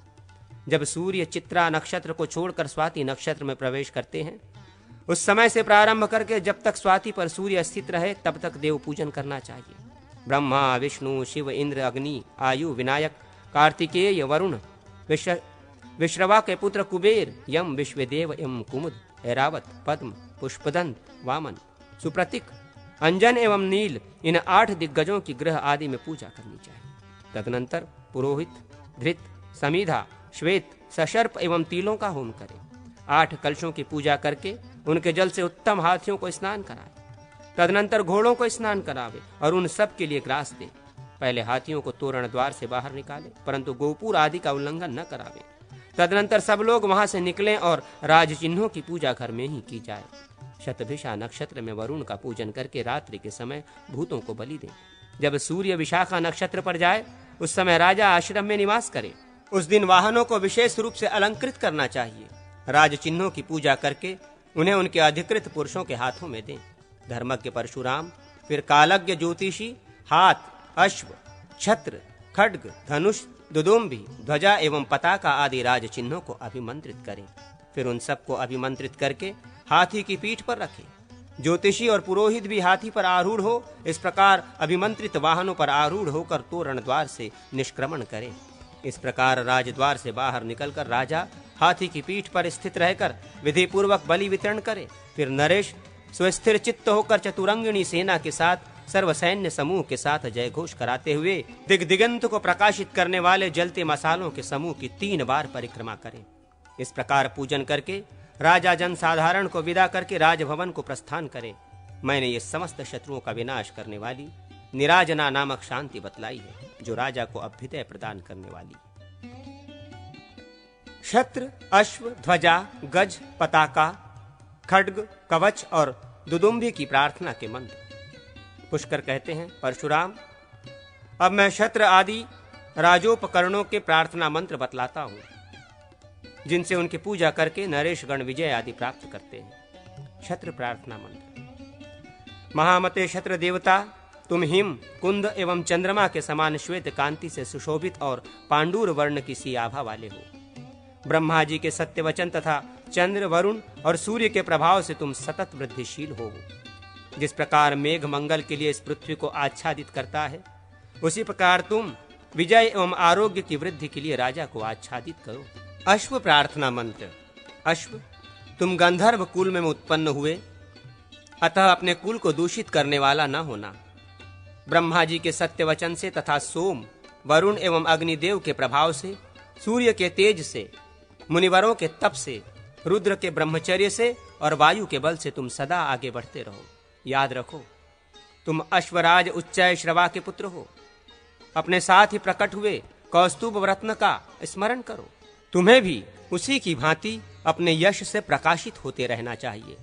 जब सूर्य चित्रा नक्षत्र को छोड़कर स्वाति नक्षत्र में प्रवेश करते हैं, उस समय से प्रारंभ करके जब तक स्वाति पर सूर्य स्थित रहे तब तक देव पूजन करना चाहिए। ब्रह्मा, विष्णु, शिव, इंद्र, अग्नि, आयु, विनायक, कार्तिकेय, वरुण, विश्रवा के पुत्र कुबेर, यम, विश्वदेव एवं कुमुद, ऐरावत, पद्म, पुष्पदंत, वामन, सुप्रतीक, अंजन एवं नील, इन 8 दिग्गजों की ग्रह आदि में पूजा करनी चाहिए। तदनंतर पुरोहित, धृत, समीधा, श्वेत, सशर्प एवं तिलों का होम करें। 8 कलशों की पूजा करके उनके जल से उत्तम हाथियों को स्नान कराए। तदनंतर घोड़ों को स्नान करावे और उन सब के लिए ग्रास दे। पहले हाथियों को तोरण द्वार से बाहर निकाले, परंतु गोपुर आदि का उल्लंघन न करावे। तदनंतर सब लोग वहां से निकलें और राज चिन्हों की पूजा घर में ही की जाए। शतभिषा नक्षत्र में वरुण का पूजन करके रात्रि के समय भूतों को बलि दें। जब सूर्य विशाखा नक्षत्र पर जाए उस समय राजा आश्रम में निवास करे। उस दिन वाहनों को विशेष रूप से अलंकृत करना चाहिए। राज चिन्हों की पूजा करके उन्हें उनके अधिकृत पुरुषों के हाथों में दें। धर्मज्ञ परशुराम, फिर कालज्ञ ज्योतिषी हाथ, अश्व, छत्र, खड्ग, धनुष, दुदुम्भी, ध्वजा एवं पताका आदि राज चिन्हों को अभिमंत्रित करें। फिर उन सबको अभिमंत्रित करके हाथी की पीठ पर रखें। ज्योतिषी और पुरोहित भी हाथी पर आरूढ़ हो। इस प्रकार अभिमंत्रित वाहनों पर आरूढ़ होकर तोरण द्वार से निष्क्रमण करें। इस प्रकार राजद्वार से बाहर निकलकर राजा हाथी की पीठ पर स्थित रहकर विधि पूर्वक बलि वितरण करे। फिर नरेश स्वस्थिर चित्त होकर चतुरंगिणी सेना के साथ सर्वसैन्य समूह के साथ जय घोष कराते हुए दिगंत को प्रकाशित करने वाले जलते मसालों के समूह की 3 बार परिक्रमा करें। इस प्रकार पूजन करके राजा जन साधारण को विदा करके राजभवन को प्रस्थान करे। मैंने ये समस्त शत्रुओं का विनाश करने वाली निराजना नामक शांति बतलाई है, जो राजा को अभ्युदय प्रदान करने वाली। छत्र, अश्व, ध्वजा, गज, पताका, खड्ग, कवच और दुदुम्भी की प्रार्थना के मंत्र। पुष्कर कहते हैं, परशुराम, अब मैं छत्र आदि राजोपकरणों के प्रार्थना मंत्र बतलाता हूं, जिनसे उनकी पूजा करके नरेश गण विजय आदि प्राप्त करते हैं। छत्र प्रार्थना मंत्र। महामते छत्र देवता, तुम हिम, कुंद एवं चंद्रमा के समान श्वेत कांति से सुशोभित और पांडुर वर्ण की सी आभा वाले हो। ब्रह्मा जी के सत्य वचन तथा चंद्र, वरुण और सूर्य के प्रभाव से तुम सतत वृद्धिशील हो। जिस प्रकार मेघ मंगल के लिए इस पृथ्वी को आच्छादित करता है, उसी प्रकार तुम विजय एवं आरोग्य की वृद्धि के लिए राजा को आच्छादित करो। अश्व प्रार्थना मंत्र। अश्व, तुम गंधर्व कुल में उत्पन्न हुए, अतः अपने कुल को दूषित करने वाला न होना। ब्रह्मा जी के सत्य वचन से तथा सोम, वरुण एवं अग्निदेव के प्रभाव से, सूर्य के तेज से, मुनिवरों के तप से, रुद्र के ब्रह्मचर्य से और वायु के बल से तुम सदा आगे बढ़ते रहो। याद रखो, तुम अश्वराज उच्चय श्रवा के पुत्र हो। अपने साथ ही प्रकट हुए कौस्तुभ रत्न का स्मरण करो। तुम्हें भी उसी की भांति अपने यश से प्रकाशित होते रहना चाहिए।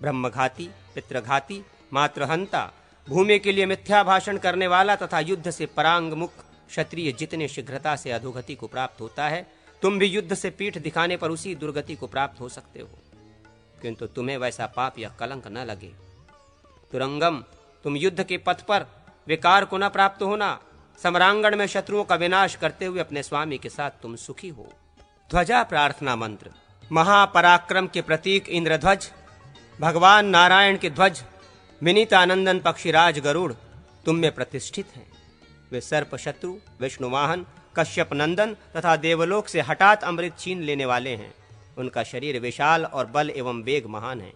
ब्रह्मघाती, पितृघाती, मातृहंता, भूमि के लिए मिथ्या भाषण करने वाला तथा युद्ध से परांगमुख क्षत्रिय जितने शीघ्रता से अधोगति को प्राप्त होता है, तुम भी युद्ध से पीठ दिखाने पर उसी दुर्गति को प्राप्त हो सकते हो, किंतु तुम्हें वैसा पाप या कलंक न लगे। तुरंगम, तुम युद्ध के पथ पर विकार को न प्राप्त होना। सम्रांगण में शत्रुओं का विनाश करते हुए अपने स्वामी के साथ तुम सुखी हो। ध्वजा प्रार्थना मंत्र। महापराक्रम के प्रतीक इंद्रध्वज, भगवान नारायण के ध्वज, विनीतानंदन पक्षीराज गरुड़ तुम में प्रतिष्ठित हैं। वे सर्प शत्रु, विष्णुवाहन, कश्यप नंदन तथा देवलोक से हठात अमृत छीन लेने वाले हैं। उनका शरीर विशाल और बल एवं वेग महान है।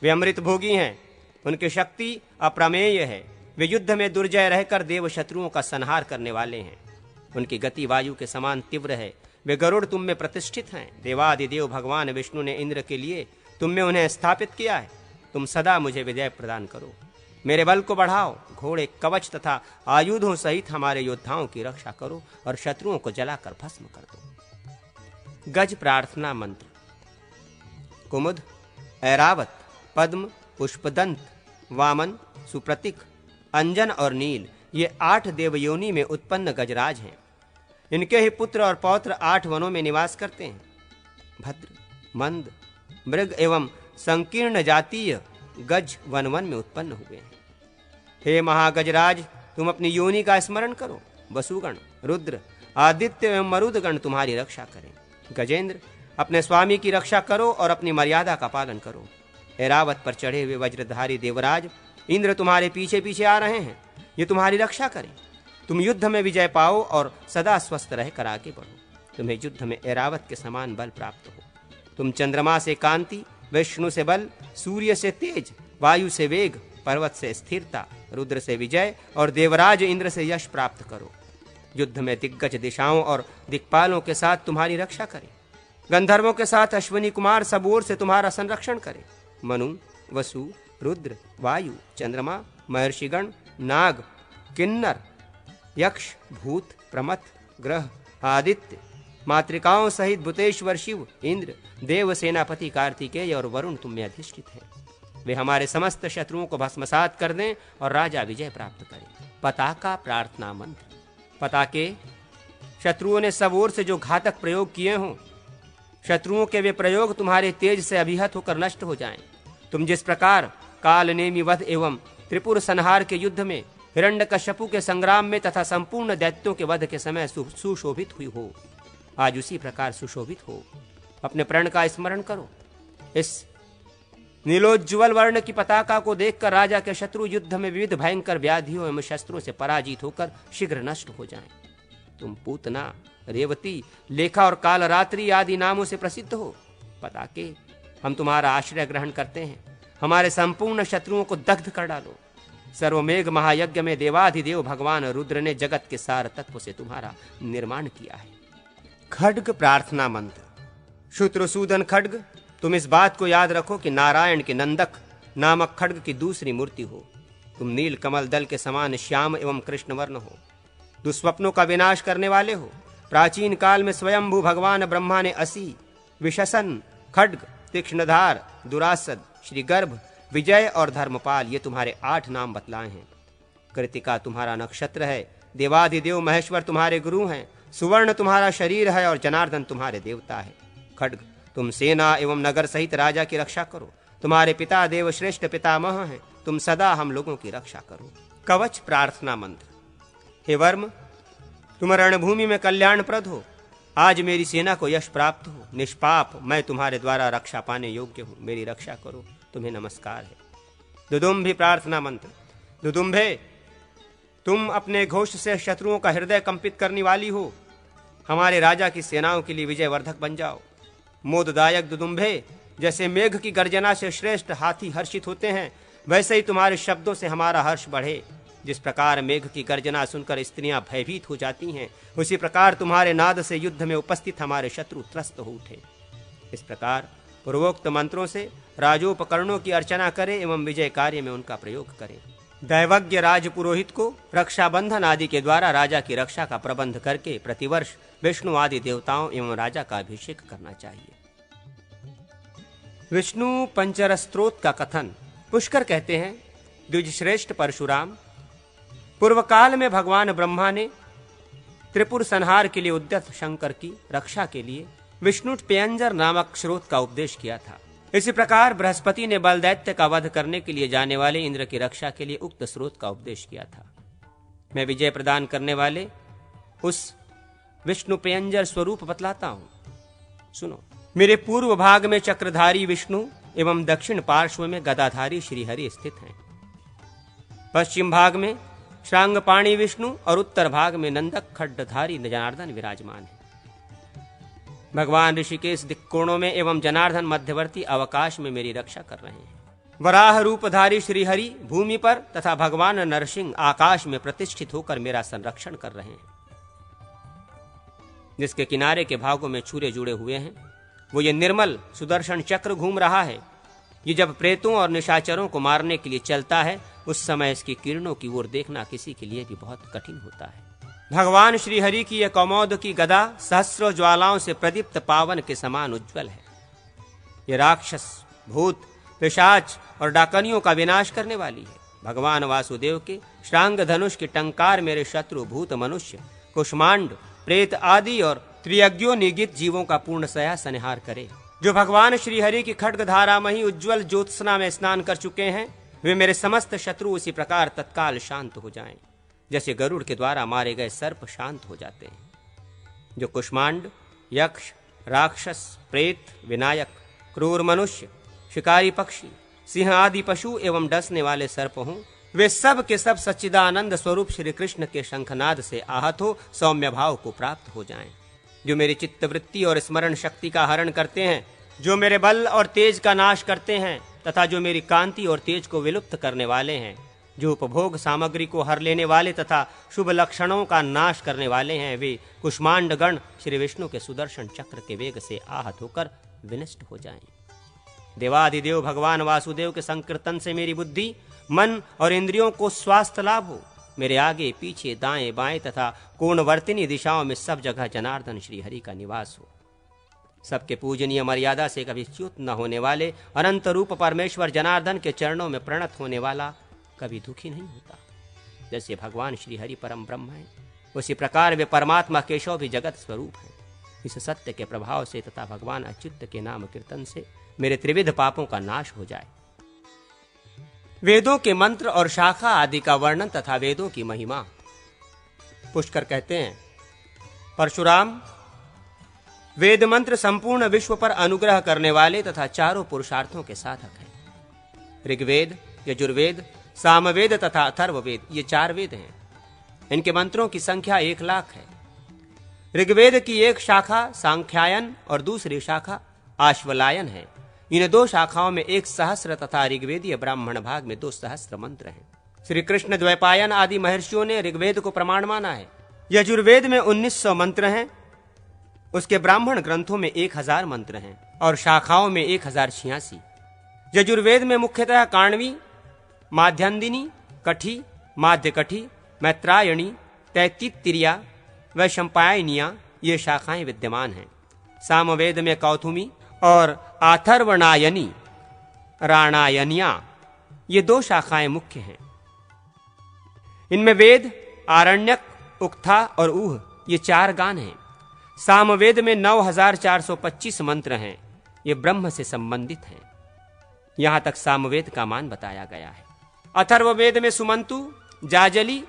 वे अमृत भोगी हैं, उनकी शक्ति अप्रमेय है। वे युद्ध में दुर्जय रहकर देव शत्रुओं का संहार करने वाले हैं। उनकी गति वायु के समान तीव्र है। वे गरुड़ तुम में प्रतिष्ठित हैं। देवादिदेव भगवान विष्णु ने इंद्र के लिए तुम में उन्हें स्थापित किया है। तुम सदा मुझे विजय प्रदान करो, मेरे बल को बढ़ाओ, घोड़े, कवच तथा आयुधों सहित हमारे योद्धाओं की रक्षा करो और शत्रुओं को जलाकर भस्म कर दो। गज प्रार्थना मंत्र। कुमुद, ऐरावत, पद्म, पुष्पदंत, वामन, सुप्रतीक, अंजन और नील, ये 8 देवयोनि में उत्पन्न गजराज हैं। इनके ही पुत्र और पौत्र 8 वनों में निवास करते हैं। भद्र, मंद, मृग एवं संकीर्ण जातीय गज वन वन में उत्पन्न हुए हैं। हे महागजराज, तुम अपनी योनि का स्मरण करो। वसुगण, रुद्र, आदित्य एवं मरुदगण तुम्हारी रक्षा करें। गजेंद्र, अपने स्वामी की रक्षा करो और अपनी मर्यादा का पालन करो। ऐरावत पर चढ़े हुए वज्रधारी देवराज इंद्र तुम्हारे पीछे पीछे आ रहे हैं, ये तुम्हारी रक्षा करें। तुम युद्ध में विजय पाओ और सदा स्वस्थ रहकर आगे बढ़ो। तुम्हें युद्ध में ऐरावत के समान बल प्राप्त हो। तुम चंद्रमा से कांति, विष्णु से बल, सूर्य से तेज, वायु से वेग, पर्वत से स्थिरता, रुद्र से विजय और देवराज इंद्र से यश प्राप्त करो। युद्ध में दिग्गज दिशाओं और दिक्पालों के साथ तुम्हारी रक्षा करें। गंधर्वों के साथ अश्विनी कुमार सब ओर से तुम्हारा संरक्षण करें। मनु, वसु, रुद्र, वायु, चंद्रमा, महर्षिगण, नाग, किन्नर, यक्ष, भूत, प्रमथ, ग्रह, आदित्य, मातृकाओं सहित भूतेश्वर शिव, इंद्र, देव सेनापति कार्तिकेय और वरुण तुम में अधिष्ठित हैं। वे हमारे समस्त शत्रुओं को भस्मसात कर दें और राजा विजय प्राप्त करें। पताका प्रार्थना मंत्र। पताके, शत्रुओं ने सब ओर से जो घातक प्रयोग किए हों, शत्रुओं के वे प्रयोग तुम्हारे तेज से अभिहत होकर नष्ट हो जाएं। तुम जिस प्रकार काल नेमि वध एवं त्रिपुर संहार के युद्ध में, हिरण्यकश्यपु के संग्राम में तथा संपूर्ण दैत्यों के वध के समय सुशोभित हुई हो, आज उसी प्रकार सुशोभित हो। अपने प्रण का स्मरण करो। इस नीलोज्ज्वल वर्ण की पताका को देखकर राजा के शत्रु युद्ध में विविध भयंकर व्याधियों एवं शस्त्रों से पराजित होकर शीघ्र नष्ट हो जाएं। तुम पूतना, रेवती, लेखा और कालरात्रि आदि नामों से प्रसिद्ध हो। पताके, हम तुम्हारा आश्रय ग्रहण करते हैं। हमारे संपूर्ण शत्रुओं को दग्ध कर डालो। सर्वमेघ महायज्ञ में देवाधिदेव भगवान रुद्र ने जगत के सार तत्व से तुम्हारा निर्माण किया है। खड्ग प्रार्थना मंत्र। शूत्रसूदन खड्ग, तुम इस बात को याद रखो कि नारायण के नंदक नामक खड्ग की दूसरी मूर्ति हो। तुम नील कमल दल के समान श्याम एवं कृष्णवर्ण हो। दुस्वप्नों का विनाश करने वाले हो। प्राचीन काल में स्वयंभू भगवान ब्रह्मा ने असी, विशसन, खड्ग, तीक्ष्णधार, दुरासद, श्रीगर्भ, विजय और धर्मपाल ये तुम्हारे 8 नाम बतलाए हैं। कृतिका तुम्हारा नक्षत्र है। देवाधिदेव महेश्वर तुम्हारे गुरु हैं। सुवर्ण तुम्हारा शरीर है और जनार्दन तुम्हारे देवता है। खड्ग, तुम सेना एवं नगर सहित राजा की रक्षा करो। तुम्हारे पिता देव श्रेष्ठ पितामह हैं। तुम सदा हम लोगों की रक्षा करो। कवच प्रार्थना मंत्र। हे वर्म, तुम रणभूमि में कल्याणप्रद हो। आज मेरी सेना को यश प्राप्त हो। निष्पाप मैं तुम्हारे द्वारा रक्षा पाने योग्य हूँ। मेरी रक्षा करो। तुम्हें नमस्कार है। दुदुम्भी प्रार्थना मंत्र। दुदुम्भे, तुम अपने घोष से शत्रुओं का हृदय कंपित करने वाली हो। हमारे राजा की सेनाओं के लिए विजयवर्धक बन जाओ। मोददायक दुदुम्भे, जैसे मेघ की गर्जना से श्रेष्ठ हाथी हर्षित होते हैं, वैसे ही तुम्हारे शब्दों से हमारा हर्ष बढ़े। जिस प्रकार मेघ की गर्जना सुनकर स्त्रियां भयभीत हो जाती हैं, उसी प्रकार तुम्हारे नाद से युद्ध में उपस्थित हमारे शत्रु त्रस्त हो उठे। इस प्रकार पूर्वोक्त मंत्रों से राजोपकरणों की अर्चना करें एवं विजय कार्य में उनका प्रयोग करें। दैवज्ञ राजपुरोहित को रक्षाबंधन आदि के द्वारा राजा की रक्षा का प्रबंध करके प्रतिवर्ष विष्णु आदि देवताओं एवं राजा का अभिषेक करना चाहिए। विष्णु पंचर स्तोत्र का कथन। पुष्कर कहते हैं, द्विजश्रेष्ठ परशुराम, पूर्व काल में भगवान ब्रह्मा ने त्रिपुर संहार के लिए उद्यत शंकर की रक्षा के लिए विष्णु पेयंजर नामक स्रोत का उपदेश किया था। इसी प्रकार बृहस्पति ने बलदैत्य का वध करने के लिए जाने वाले इंद्र की रक्षा के लिए उक्त स्रोत का उपदेश किया था। मैं विजय प्रदान करने वाले उस विष्णु पेयंजर स्वरूप बतलाता हूं। सुनो। मेरे पूर्व भाग में चक्रधारी विष्णु एवं दक्षिण पार्श्व में गदाधारी श्रीहरि स्थित हैं। पश्चिम भाग में श्रांगपाणी विष्णु और उत्तर भाग में नंदक खड्डधारी जनार्दन विराजमान है। भगवान ऋषिकेश दिक्कोणों में एवं जनार्दन मध्यवर्ती अवकाश में मेरी रक्षा कर रहे हैं। वराह रूपधारी श्रीहरि भूमि पर तथा भगवान नरसिंह आकाश में प्रतिष्ठित होकर मेरा संरक्षण कर रहे हैं। जिसके किनारे के भागों में छुरे जुड़े हुए हैं, वो ये निर्मल सुदर्शन चक्र घूम रहा है। ये जब प्रेतों और निशाचरों को मारने के लिए चलता है, उस समय इसकी किरणों की ओर देखना किसी के लिए भी बहुत कठिन होता है। भगवान श्रीहरि की यह कौमोद की गदा सहस्रों ज्वालाओं से प्रदीप्त पावन के समान उज्जवल है। ये राक्षस, भूत, पिशाच और डाकनियों का विनाश करने वाली है। भगवान वासुदेव के श्रांग धनुष के टंकार मेरे शत्रु भूत, मनुष्य, कुष्मांड, प्रेत आदि और त्रियज्ञों निगित जीवों का पूर्णतया संहार करे। जो भगवान श्रीहरि की खड्गधारामयी उज्ज्वल ज्योत्सना में स्नान कर चुके हैं, वे मेरे समस्त शत्रु उसी प्रकार तत्काल शांत हो जाएं, जैसे गरुड़ के द्वारा मारे गए सर्प शांत हो जाते हैं। जो कुष्मांड, यक्ष, राक्षस, प्रेत, विनायक, क्रूर मनुष्य, शिकारी पक्षी, सिंह आदि पशु एवं डसने वाले सर्प हों, वे सब के सब सच्चिदानंद स्वरूप श्री कृष्ण के शंखनाद से आहत हो सौम्य भाव को प्राप्त हो जाएं। जो मेरी चित्तवृत्ति और स्मरण शक्ति का हरण करते हैं, जो मेरे बल और तेज का नाश करते हैं तथा जो मेरी कांति और तेज को विलुप्त करने वाले हैं, जो उपभोग सामग्री को हर लेने वाले तथा शुभ लक्षणों का नाश करने वाले हैं, वे कुष्मांड गण श्री विष्णु के सुदर्शन चक्र के वेग से आहत होकर विनष्ट हो जाएं। देवाधिदेव भगवान वासुदेव के संकीर्तन से मेरी बुद्धि, मन और इंद्रियों को स्वास्थ्य लाभ हो। मेरे आगे पीछे दाएं बाएं तथा कोणवर्तिनी दिशाओं में सब जगह जनार्दन श्री हरि का निवास हो। सबके पूजनीय मर्यादा से कभी च्युत न होने वाले अनंत रूप परमेश्वर जनार्दन के चरणों में प्रणत होने वाला कभी दुखी नहीं होता। जैसे भगवान श्री हरि परम ब्रह्म है, उसी प्रकार वे परमात्मा केशव भी जगत स्वरूप है। इस सत्य के प्रभाव से तथा भगवान अच्युत के नाम कीर्तन से मेरे त्रिविध पापों का नाश हो जाए। वेदों के मंत्र और शाखा आदि का वर्णन तथा वेदों की महिमा। पुष्कर कहते हैं, परशुराम, वेद मंत्र संपूर्ण विश्व पर अनुग्रह करने वाले तथा चारों पुरुषार्थों के साधक हैं। ऋग्वेद, यजुर्वेद, सामवेद तथा अथर्ववेद, ये 4 वेद हैं। इनके मंत्रों की संख्या 1,00,000 है। ऋग्वेद की एक शाखा सांख्यायन और दूसरी शाखा आश्वलायन है। इन 2 शाखाओं में 1 सहस्र तथा ऋग्वेदीय ब्राह्मण भाग में 2 सहस्र मंत्र हैं। श्री कृष्ण द्वैपायन आदि महर्षियों ने ऋग्वेद को प्रमाण माना है। यजुर्वेद में 1900 मंत्र हैं। उसके ब्राह्मण ग्रंथों में 1000 मंत्र हैं और शाखाओं में 1086। यजुर्वेद में मुख्यतः काण्वी, माध्यांदिनी, कठी, माध्यकठी, मैत्रायणी, तैत्तिरीया व शंपायनिया ये शाखाएं विद्यमान हैं। सामवेद में कौथुमी और आथर्वणायनी, राणायनिया ये 2 शाखाएं मुख्य हैं। इनमें वेद, आरण्यक, उक्था और ऊह ये 4 गान हैं। सामवेद में 9425 मंत्र हैं। ये ब्रह्म से संबंधित हैं। यहां तक सामवेद का मान बताया गया है। अथर्ववेद में सुमंतु, जाजली,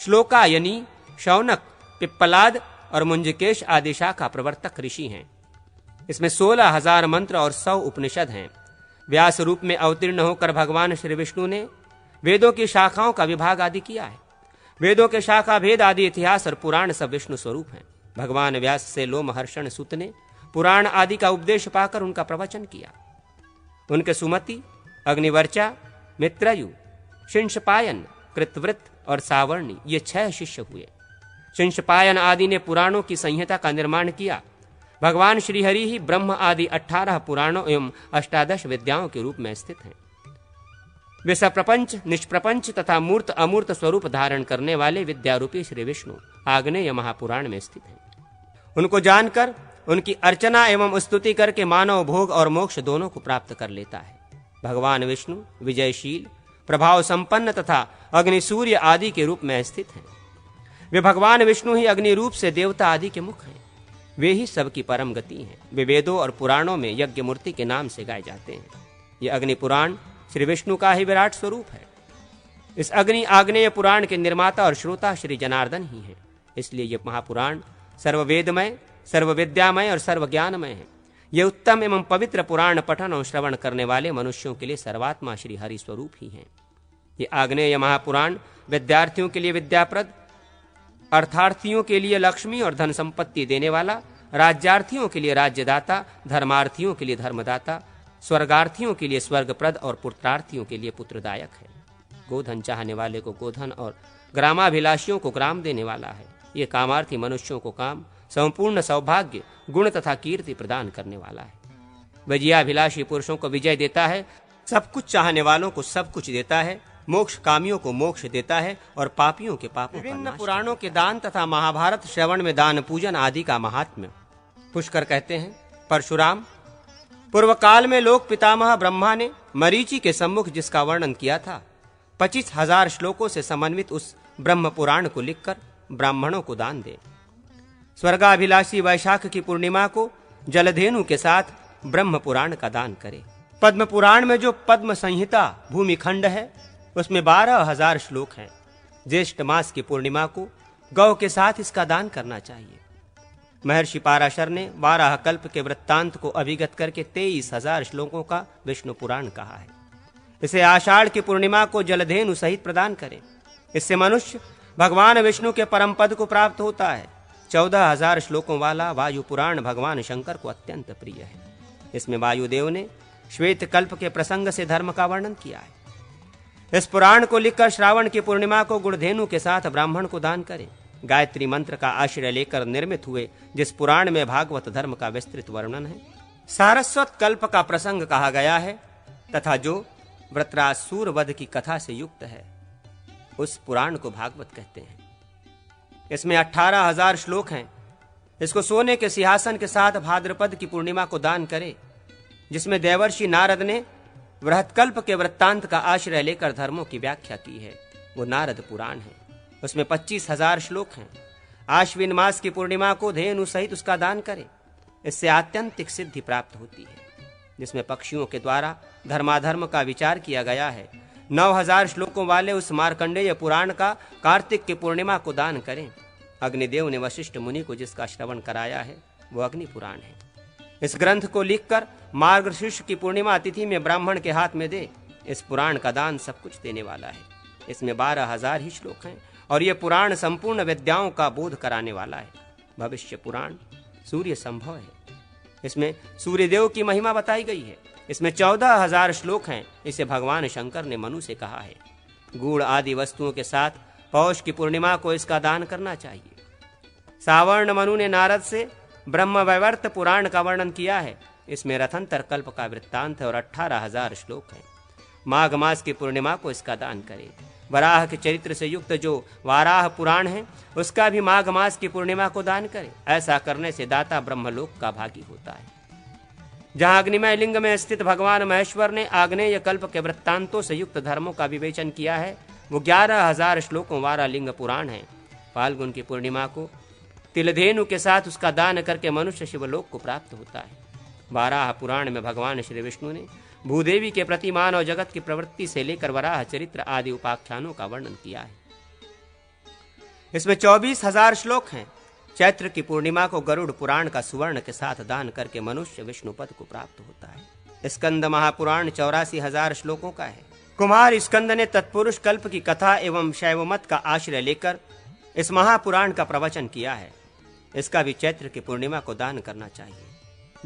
श्लोकायनी, शौनक, पिप्पलाद और मुंजकेश आदि शाखा प्रवर्तक ऋषि हैं। इसमें 16,000 मंत्र और 100 उपनिषद हैं। व्यास रूप में अवतीर्ण होकर भगवान श्री विष्णु ने वेदों की शाखाओं का विभाग आदि किया है। वेदों के शाखा भेद आदि इतिहास और पुराण सब विष्णु स्वरूप हैं। भगवान व्यास से लोमहर्षण सुत ने पुराण आदि का उपदेश पाकर उनका प्रवचन किया। उनके सुमति, अग्निवर्चा, मित्रयु, शिंशपायन, कृतवृत और सावर्णी ये 6 शिष्य हुए। शिंशपायन आदि ने पुराणों की संहिता का निर्माण किया। भगवान श्रीहरि ही ब्रह्म आदि 18 पुराणों एवं 18 विद्याओं के रूप में स्थित हैं। वे सप्रपंच, निष्प्रपंच तथा मूर्त अमूर्त स्वरूप धारण करने वाले विद्यारूपी श्री विष्णु आग्नेय महापुराण में स्थित हैं। उनको जानकर उनकी अर्चना एवं स्तुति करके मानव भोग और मोक्ष दोनों को प्राप्त कर लेता है। भगवान विष्णु विजयशील, प्रभाव संपन्न तथा अग्नि सूर्य आदि के रूप में स्थित हैं। वे भगवान विष्णु ही अग्नि रूप से देवता आदि के मुख हैं। वे ही सबकी परम गति हैं। वे वेदों और पुराणों में यज्ञ मूर्ति के नाम से गाए जाते हैं। ये अग्नि पुराण श्री विष्णु का ही विराट स्वरूप है। इस अग्नि आग्नेय पुराण के निर्माता और श्रोता श्री जनार्दन ही हैं। इसलिए ये महापुराण सर्ववेदमय, सर्वविद्यामय और सर्वज्ञानमय है। ये उत्तम एवं पवित्र पुराण पठन और श्रवण करने वाले मनुष्यों के लिए सर्वात्मा श्री हरि स्वरूप ही हैं। ये आग्नेय महापुराण विद्यार्थियों के लिए विद्याप्रद, अर्थार्थियों के लिए लक्ष्मी और धन संपत्ति देने वाला, राज्यार्थियों के लिए राज्यदाता, धर्मार्थियों के लिए धर्मदाता, स्वर्गार्थियों के लिए स्वर्गप्रद और पुत्रार्थियों के लिए पुत्रदायक है। गोधन चाहने वाले को गोधन और ग्रामाभिलाषियों को ग्राम देने वाला है। ये कामार्थी मनुष्यों को काम, संपूर्ण सौभाग्य, गुण तथा कीर्ति प्रदान करने वाला है। विजयाभिलाषी पुरुषों को विजय देता है, सब कुछ चाहने वालों को सब कुछ देता है, मोक्ष कामियों को मोक्ष देता है और पापियों के पापों का नाश। विभिन्न पुराणों के दान तथा महाभारत श्रवण में दान पूजन आदि का महात्म्य। पुष्कर कहते हैं, परशुराम, पूर्व काल में लोक पितामह ब्रह्मा ने मरीचि के सम्मुख जिसका वर्णन किया था, 25,000 श्लोकों से समन्वित उस ब्रह्म पुराण को लिखकर ब्राह्मणों को दान दे। स्वर्गाभिलाषी वैशाख की पूर्णिमा को जलधेनु के साथ ब्रह्म पुराण का दान करे। पद्म पुराण में जो पद्म संहिता भूमिखंड है उसमें 12,000 श्लोक हैं। ज्येष्ठ मास की पूर्णिमा को गौ के साथ इसका दान करना चाहिए। महर्षि पाराशर ने 12 कल्प के वृत्तांत को अभिगत करके 23,000 श्लोकों का विष्णु पुराण कहा है। इसे आषाढ़ की पूर्णिमा को जलधेनु सहित प्रदान करें। इससे मनुष्य भगवान विष्णु के परम पद को प्राप्त होता है। 14,000 श्लोकों वाला वायु पुराण भगवान शंकर को अत्यंत प्रिय है। इसमें वायुदेव ने श्वेत कल्प के प्रसंग से धर्म का वर्णन किया है। इस पुराण को लिखकर श्रावण की पूर्णिमा को गुड़धेनु के साथ ब्राह्मण को दान करें। गायत्री मंत्र का आश्रय लेकर निर्मित हुए जिस पुराण में भागवत धर्म का विस्तृत वर्णन है, सारस्वत कल्प का प्रसंग कहा गया है तथा जो वृत्रासुर वध की कथा से युक्त है, उस पुराण को भागवत कहते हैं। इसमें 18,000 श्लोक हैं। इसको सोने के सिंहासन के साथ भाद्रपद की पूर्णिमा को दान करे, जिसमें देवर्षि नारद ने बृहत्कल्प के वृत्तांत का आश्रय लेकर धर्मों की व्याख्या की है, वो नारद पुराण है। उसमें 25,000 श्लोक हैं। आश्विन मास की पूर्णिमा को धेनु सहित उसका दान करे, इससे आत्यंतिक सिद्धि प्राप्त होती है। जिसमें पक्षियों के द्वारा धर्माधर्म का विचार किया गया है। 9,000 श्लोकों वाले उस मार्कंडेय पुराण का कार्तिक की पूर्णिमा को दान करें। अग्निदेव ने वशिष्ठ मुनि को जिसका श्रवण कराया है वो अग्नि पुराण है। इस ग्रंथ को लिखकर मार्गशीर्ष की पूर्णिमा तिथि में ब्राह्मण के हाथ में दे। इस पुराण का दान सब कुछ देने वाला है। इसमें 12,000 ही श्लोक हैं और ये पुराण संपूर्ण विद्याओं का बोध कराने वाला है। भविष्य पुराण सूर्य संभव है। इसमें सूर्यदेव की महिमा बताई गई है। इसमें 14,000 श्लोक हैं। इसे भगवान शंकर ने मनु से कहा है। गुड़ आदि वस्तुओं के साथ पौष की पूर्णिमा को इसका दान करना चाहिए। सावर्ण मनु ने नारद से ब्रह्मवैवर्त पुराण का वर्णन किया है। इसमें रथंतर कल्प का वृत्तांत है और 18,000 श्लोक हैं। माघ मास की पूर्णिमा को इसका दान करे। वराह के चरित्र से युक्त जो वाराह पुराण है उसका भी माघ मास की पूर्णिमा को दान करे। ऐसा करने से दाता ब्रह्मलोक का भागी होता है। जहां अग्निमय लिंग में स्थित भगवान महेश्वर ने आग्नेय कल्प के वृत्तांतों से युक्त धर्मों का विवेचन किया है, वो 11,000 श्लोकों वाला लिंग पुराण है। फाल्गुन की पूर्णिमा को तिलधेनु के साथ उसका दान करके मनुष्य शिवलोक को प्राप्त होता है। वाराह पुराण में भगवान श्री विष्णु ने भूदेवी के प्रति मानव जगत की प्रवृत्ति से लेकर वराह चरित्र आदि उपाख्यानों का वर्णन किया है। इसमें 24,000 श्लोक हैं। चैत्र की पूर्णिमा को गरुड़ पुराण का सुवर्ण के साथ दान करके मनुष्य विष्णु पद को प्राप्त होता है। स्कंद महापुराण 84,000 श्लोकों का है। कुमार स्कंद ने तत्पुरुष कल्प की कथा एवं शैव मत का आश्रय लेकर इस महापुराण का प्रवचन किया है। इसका भी चैत्र की पूर्णिमा को दान करना चाहिए।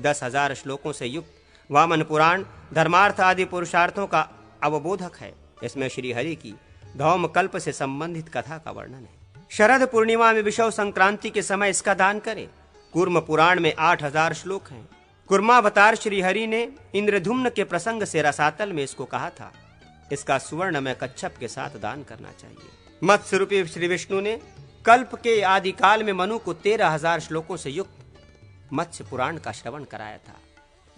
10,000 श्लोकों से युक्त वामन पुराण धर्मार्थ आदि पुरुषार्थों का अवबोधक है। इसमें श्री हरि की धौम कल्प से संबंधित कथा का वर्णन है। शरद पूर्णिमा में विषव संक्रांति के समय इसका दान करें। कूर्म पुराण में 8,000 श्लोक हैं। कुर्मावतार श्री हरि ने इंद्रधुम्न के प्रसंग से रसातल में इसको कहा था। इसका सुवर्ण में कच्छप के साथ दान करना चाहिए। मत्स्य रूपी श्री विष्णु ने कल्प के आदि काल में मनु को 13,000 श्लोकों से युक्त मत्स्य पुराण का श्रवण कराया था।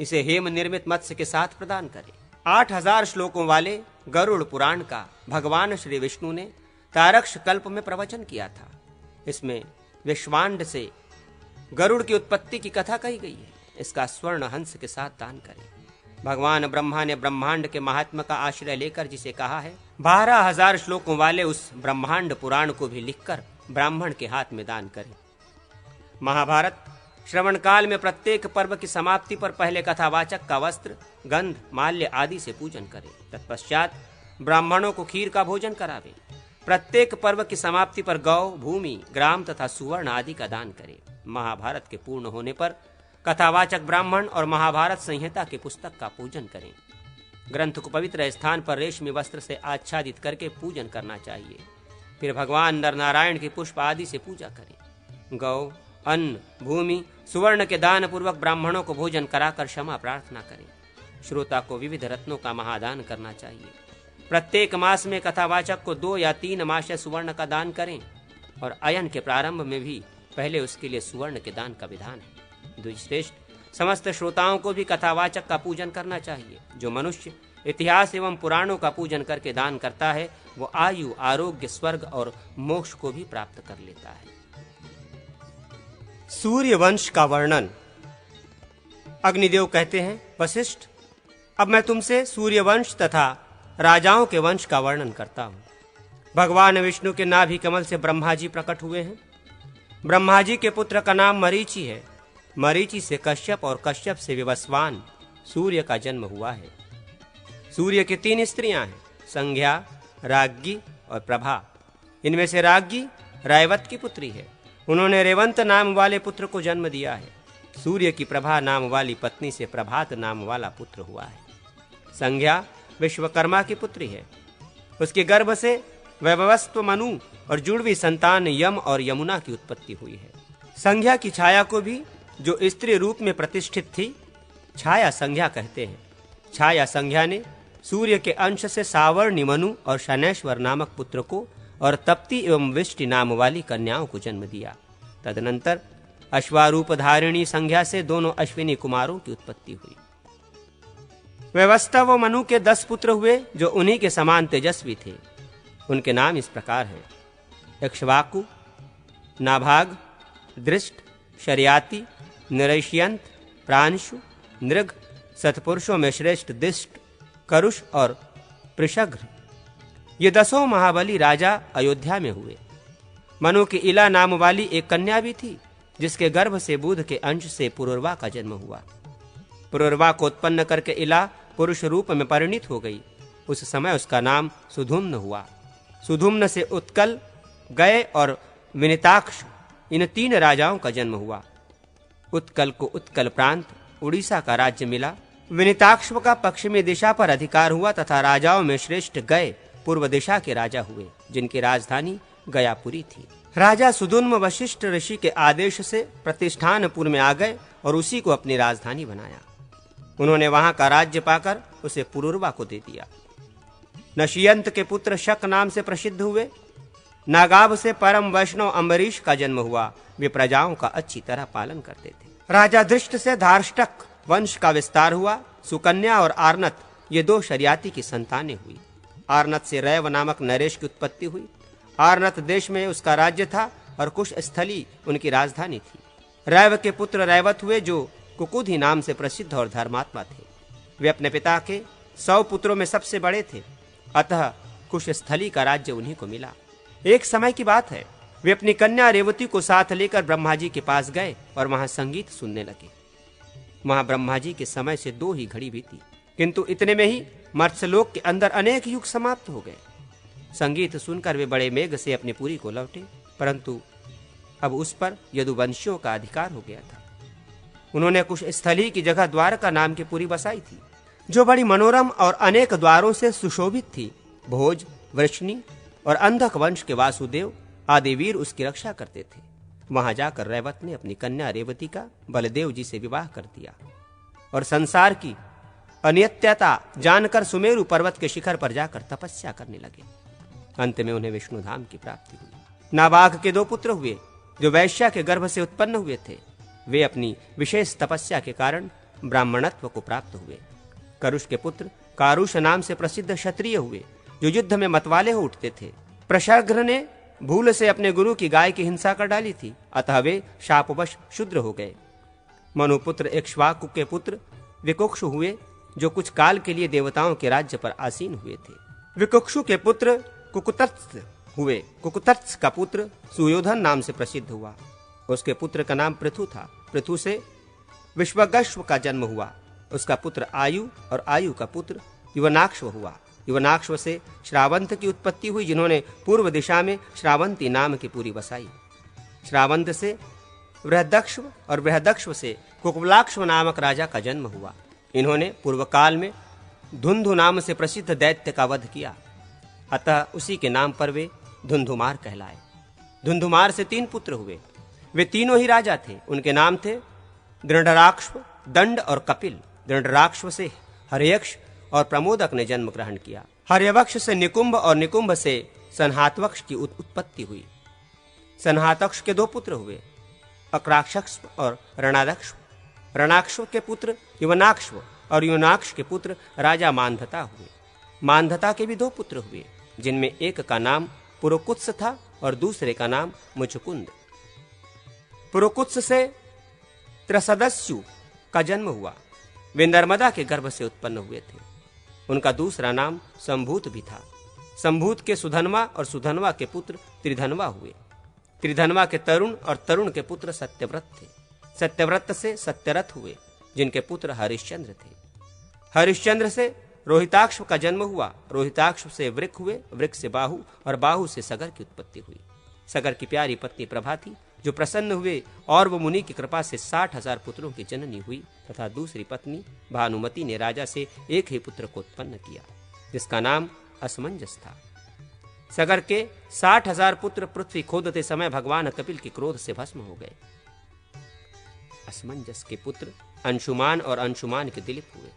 इसे हेम निर्मित मत्स्य के साथ प्रदान करें। 8,000 श्लोकों वाले गरुड़ पुराण का भगवान श्री विष्णु ने तारक्ष कल्प में प्रवचन किया था। इसमें विश्वांड से गरुड़ की उत्पत्ति की कथा कही गई है। इसका स्वर्ण हंस के साथ दान करें। भगवान ब्रह्मा ने ब्रह्मांड के महात्मा का आश्रय लेकर जिसे कहा है, 12,000 श्लोकों वाले उस ब्रह्मांड पुराण को भी लिखकर ब्राह्मण के हाथ में दान करें। महाभारत श्रवण काल में प्रत्येक पर्व की समाप्ति पर पहले कथावाचक का वस्त्र, गंध, माल्य आदि से पूजन करें। तत्पश्चात ब्राह्मणों को खीर का भोजन करावे। प्रत्येक पर्व की समाप्ति पर गौ, भूमि, ग्राम तथा सुवर्ण आदि का दान करें। महाभारत के पूर्ण होने पर कथावाचक ब्राह्मण और महाभारत संहिता की पुस्तक का पूजन करें। ग्रंथ को पवित्र स्थान पर रेशमी वस्त्र से आच्छादित करके पूजन करना चाहिए। फिर भगवान नर नारायण की पुष्प आदि से पूजा करें। गौ, अन्न, भूमि, सुवर्ण के दान पूर्वक ब्राह्मणों को भोजन कराकर क्षमा प्रार्थना करें। श्रोता को विविध रत्नों का महादान करना चाहिए। प्रत्येक मास में कथावाचक को 2 या 3 मास्य सुवर्ण का दान करें और अयन के प्रारंभ में भी पहले उसके लिए सुवर्ण के दान का विधान है। द्विश्रेष्ठ समस्त श्रोताओं को भी कथावाचक का पूजन करना चाहिए। जो मनुष्य इतिहास एवं पुराणों का पूजन करके दान करता है वो आयु, आरोग्य, स्वर्ग और मोक्ष को भी प्राप्त कर लेता है। सूर्य वंश का वर्णन। अग्निदेव कहते हैं, वशिष्ठ, अब मैं तुमसे सूर्य वंश तथा राजाओं के वंश का वर्णन करता हूं। भगवान विष्णु के नाभि कमल से ब्रह्मा जी प्रकट हुए हैं। ब्रह्मा जी के पुत्र का नाम मरीचि है। मरीचि से कश्यप और कश्यप से विवस्वान सूर्य का जन्म हुआ है। सूर्य की 3 स्त्रियां हैं, संज्ञा, राज्ञी और प्रभा। इनमें से राज्ञी रायवत की पुत्री है। उन्होंने रेवंत नाम वाले पुत्र को जन्म दिया है। सूर्य की प्रभा नाम वाली पत्नी से प्रभात नाम वाला पुत्र हुआ है। संज्ञा विश्वकर्मा की पुत्री है। उसके गर्भ से वैभवस्व मनु और जुड़वी संतान यम और यमुना की उत्पत्ति हुई है। संज्ञा की छाया को भी जो स्त्री रूप में प्रतिष्ठित थी छाया संज्ञा कहते हैं। छाया संज्ञा ने सूर्य के अंश से सावर्णी मनु और शनैश्वर नामक पुत्र को और तप्ती एवं विष्टि नाम वाली कन्याओं को जन्म दिया। तदनंतर अश्वारूप धारिणी संज्ञा से दोनों अश्विनी कुमारों की उत्पत्ति हुई। व्यवस्था व मनु के 10 पुत्र हुए जो उन्हीं के समान तेजस्वी थे। उनके नाम इस प्रकार है: इक्ष्वाकु, नाभाग, दृष्ट, शर्याति, निरैष्यंत, प्रांशु, नृग, सतपुरुषों में श्रेष्ठ दिष्ट, करुष और पृषघ्र। ये 10 महाबली राजा अयोध्या में हुए। मनु की इला नाम वाली एक कन्या भी थी, जिसके गर्भ से बुध के अंश से पुरुरवा का जन्म हुआ। पुरुरवा को उत्पन्न करके इला पुरुष रूप में परिणित हो गई। उस समय उसका नाम सुधुम्न हुआ। सुधुम्न से उत्कल, गय और विनिताक्ष इन 3 राजाओं का जन्म हुआ। उत्कल को उत्कल प्रांत उड़ीसा का राज्य मिला। विनिताक्ष का पश्चिमी दिशा पर अधिकार हुआ तथा राजाओं में श्रेष्ठ गय पूर्व दिशा के राजा हुए, जिनकी राजधानी गयापुरी थी। राजा सुधुम्न वशिष्ठ ऋषि के आदेश से प्रतिष्ठानपुर में आ गए और उसी को अपनी राजधानी बनाया। उन्होंने वहां का राज्य पाकर उसे पुरुरवा को दे दिया। नशियंत के पुत्र शक नाम से प्रसिद्ध हुए। नागाव से परम वैष्णव अम्बरीश का जन्म हुआ। वे प्रजाओं का अच्छी तरह पालन करते थे। राजा दृष्ट से धार्ष्टक वंश का विस्तार हुआ। सुकन्या और आर्नत ये 2 शर्याति की संतानें हुई। आर्नत से रैव नामक नरेश की उत्पत्ति हुई। आर्नत देश में उसका राज्य था और कुश स्थली उनकी राजधानी थी। रैव के पुत्र रैवत हुए जो कुकुधी नाम से प्रसिद्ध और धर्मात्मा थे। वे अपने पिता के 100 पुत्रों में सबसे बड़े थे, अतः कुश स्थली का राज्य उन्हीं को मिला। एक समय की बात है, वे अपनी कन्या रेवती को साथ लेकर ब्रह्मा जी के पास गए और वहां संगीत सुनने लगे। वहां ब्रह्मा जी के समय से 2 ही घड़ी बीती, किंतु इतने में ही मर्त्यलोक के अंदर अनेक युग समाप्त हो गए। संगीत सुनकर वे बड़े मेघ से अपनी पुरी को लौटे, परंतु अब उस पर यदुवंशियों का अधिकार हो गया था। उन्होंने कुश स्थली की जगह द्वारका नाम की पुरी बसाई थी, जो बड़ी मनोरम और अनेक द्वारों से सुशोभित थी। भोज, वृष्णि और अंधक वंश के वासुदेव आदि वीर उसकी रक्षा करते थे। वहां जाकर रैवत ने अपनी कन्या रेवती का बलदेव जी से विवाह कर दिया और संसार की अनित्यता जानकर सुमेरु पर्वत के शिखर पर जाकर तपस्या करने लगे। अंत में उन्हें विष्णु धाम की प्राप्ति हुई। नाबाघ के 2 पुत्र हुए जो वैश्या के गर्भ से उत्पन्न हुए थे। वे अपनी विशेष तपस्या के कारण ब्राह्मणत्व को प्राप्त हुए। करुष के पुत्र कारुष नाम से प्रसिद्ध क्षत्रिय हुए जो युद्ध में मतवाले हो उठते थे। प्रशर्घ्र ने भूल से अपने गुरु की गाय की हिंसा कर डाली थी, अतः वे शापवश शूद्र हो गए। मनुपुत्र इक्ष्वाकु के पुत्र विकुक्षु हुए जो कुछ काल के लिए देवताओं के राज्य पर आसीन हुए थे। विकुक्षु के पुत्र कुकुतत्स हुए। कुकुतत्स का पुत्र सुयोधन नाम से प्रसिद्ध हुआ। उसके पुत्र का नाम पृथु था। पृथु से विश्वगश्व का जन्म हुआ। उसका पुत्र आयु और आयु का पुत्र युवनाक्ष्व हुआ। युवनाक्ष्व से श्रावंत की उत्पत्ति हुई, जिन्होंने पूर्व दिशा में श्रावंती नाम की पुरी बसाई। श्रावंत से बृहदक्ष्व और बृहदक्ष्व से कुकुलाक्ष्व नामक राजा का जन्म हुआ। इन्होंने पूर्व काल में धुंधु नाम से प्रसिद्ध दैत्य का वध किया, अतः उसी के नाम पर वे धुंधुमार कहलाए। धुंधुमार से 3 पुत्र हुए। वे तीनों ही राजा थे। उनके नाम थे दृढ़राक्ष्व, दंड और कपिल। दृढ़राक्ष्व से हर्यक्ष और प्रमोदक ने जन्म ग्रहण किया। हर्यवक्ष से निकुंभ और निकुंभ से संहातवक्ष की उत्पत्ति हुई। संहातक्ष के 2 पुत्र हुए, अक्राक्षक्ष और रणादक्ष। रणाक्ष के पुत्र युवनाक्ष्व और युवनाक्ष के पुत्र राजा मानधता हुए। मानधता के भी 2 पुत्र हुए, जिनमें एक का नाम पुरुकुत्स था और दूसरे का नाम मुचुकुंद। पुरुकुत्स से त्रसदस्यु का जन्म हुआ। वे नर्मदा के गर्भ से उत्पन्न हुए थे। उनका दूसरा नाम संभूत भी था। संभूत के सुधनवा और सुधनवा के पुत्र त्रिधनवा हुए। त्रिधनवा के तरुण और तरुण के पुत्र सत्यव्रत थे। सत्यव्रत से सत्यरथ हुए, जिनके पुत्र हरिश्चंद्र थे। हरिश्चंद्र से रोहिताक्ष का जन्म हुआ। रोहिताक्ष से वृक हुए, वृक से बाहु और बाहु से सगर की उत्पत्ति हुई। सगर की प्यारी पत्नी प्रभा थी, जो प्रसन्न हुए और वो मुनि की कृपा से 60,000 पुत्रों की जननी हुई तथा दूसरी पत्नी भानुमति ने राजा से एक ही पुत्र को उत्पन्न किया, जिसका नाम असमंजस था। सगर के 60,000 पुत्र पृथ्वी खोदते समय भगवान कपिल के क्रोध से भस्म हो गए। असमंजस के पुत्र अंशुमान और अंशुमान के दिलीप हुए।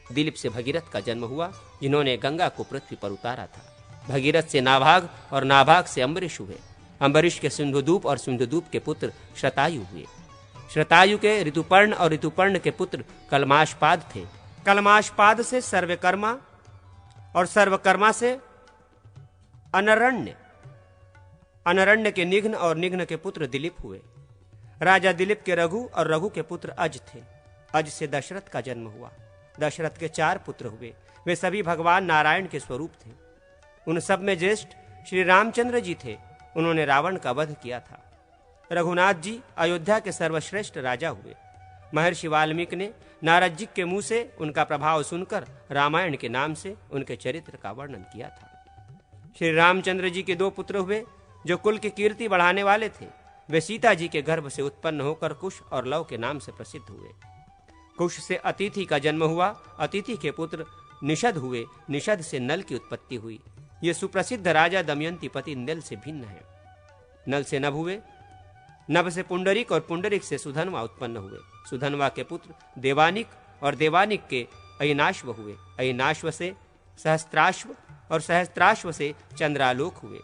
दिलीप से भगीरथ का जन्म हुआ, जिन्होंने गंगा को पृथ्वी पर उतारा था। भगीरथ से नाभाग और नाभाग से अम्बरीश हुए। अम्बरीश के सिंधुदूप और सिंधुदूप के पुत्र शतायु हुए। शतायु के ऋतुपर्ण और ऋतुपर्ण के पुत्र कलमाशपाद थे। कलमाशपाद से सर्वकर्मा और सर्वकर्मा से अनरण्य, अनरण्य के निघ्न और निघ्न के पुत्र दिलीप हुए। राजा दिलीप के रघु और रघु के पुत्र अज थे। अज से दशरथ का जन्म हुआ। दशरथ के 4 पुत्र हुए। वे सभी भगवान नारायण के स्वरूप थे। उन सब में ज्येष्ठ श्री रामचंद्र जी थे। उन्होंने रावण का वध किया था। रघुनाथ जी अयोध्या के सर्वश्रेष्ठ राजा हुए। महर्षि वाल्मीकि ने नारद जी के मुंह से उनका प्रभाव सुनकर रामायण के नाम से उनके चरित्र का वर्णन किया था। श्री रामचंद्र जी के 2 पुत्र हुए जो कुल की कीर्ति बढ़ाने वाले थे। वे सीता जी के गर्भ से उत्पन्न होकर कुश और लव के नाम से प्रसिद्ध हुए। कुश से अतिथि का जन्म हुआ। अतिथि के पुत्र निषद हुए। निषद से नल की उत्पत्ति हुई। ये सुप्रसिद्ध राजा दमयंती पति नल से भिन्न है। नल से नभ हुए। नभ से पुंडरिक और पुंडरिक से सुधनवा उत्पन्न हुए। सुधनवा के पुत्र देवानिक और देवानिक के अयनाश्व हुए। अयनाश्व से सहस्त्राश्व और सहस्त्राश्व से चंद्रालोक हुए।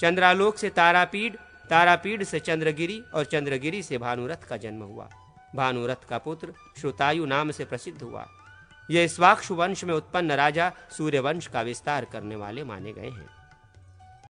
चंद्रालोक से तारापीड, तारापीड से चंद्रगिरी और चंद्रगिरी से भानुरथ का जन्म हुआ। भानुरथ का पुत्र श्रुतायु नाम से प्रसिद्ध हुआ। यह स्वाक्षु वंश में उत्पन्न राजा सूर्यवंश का विस्तार करने वाले माने गए हैं।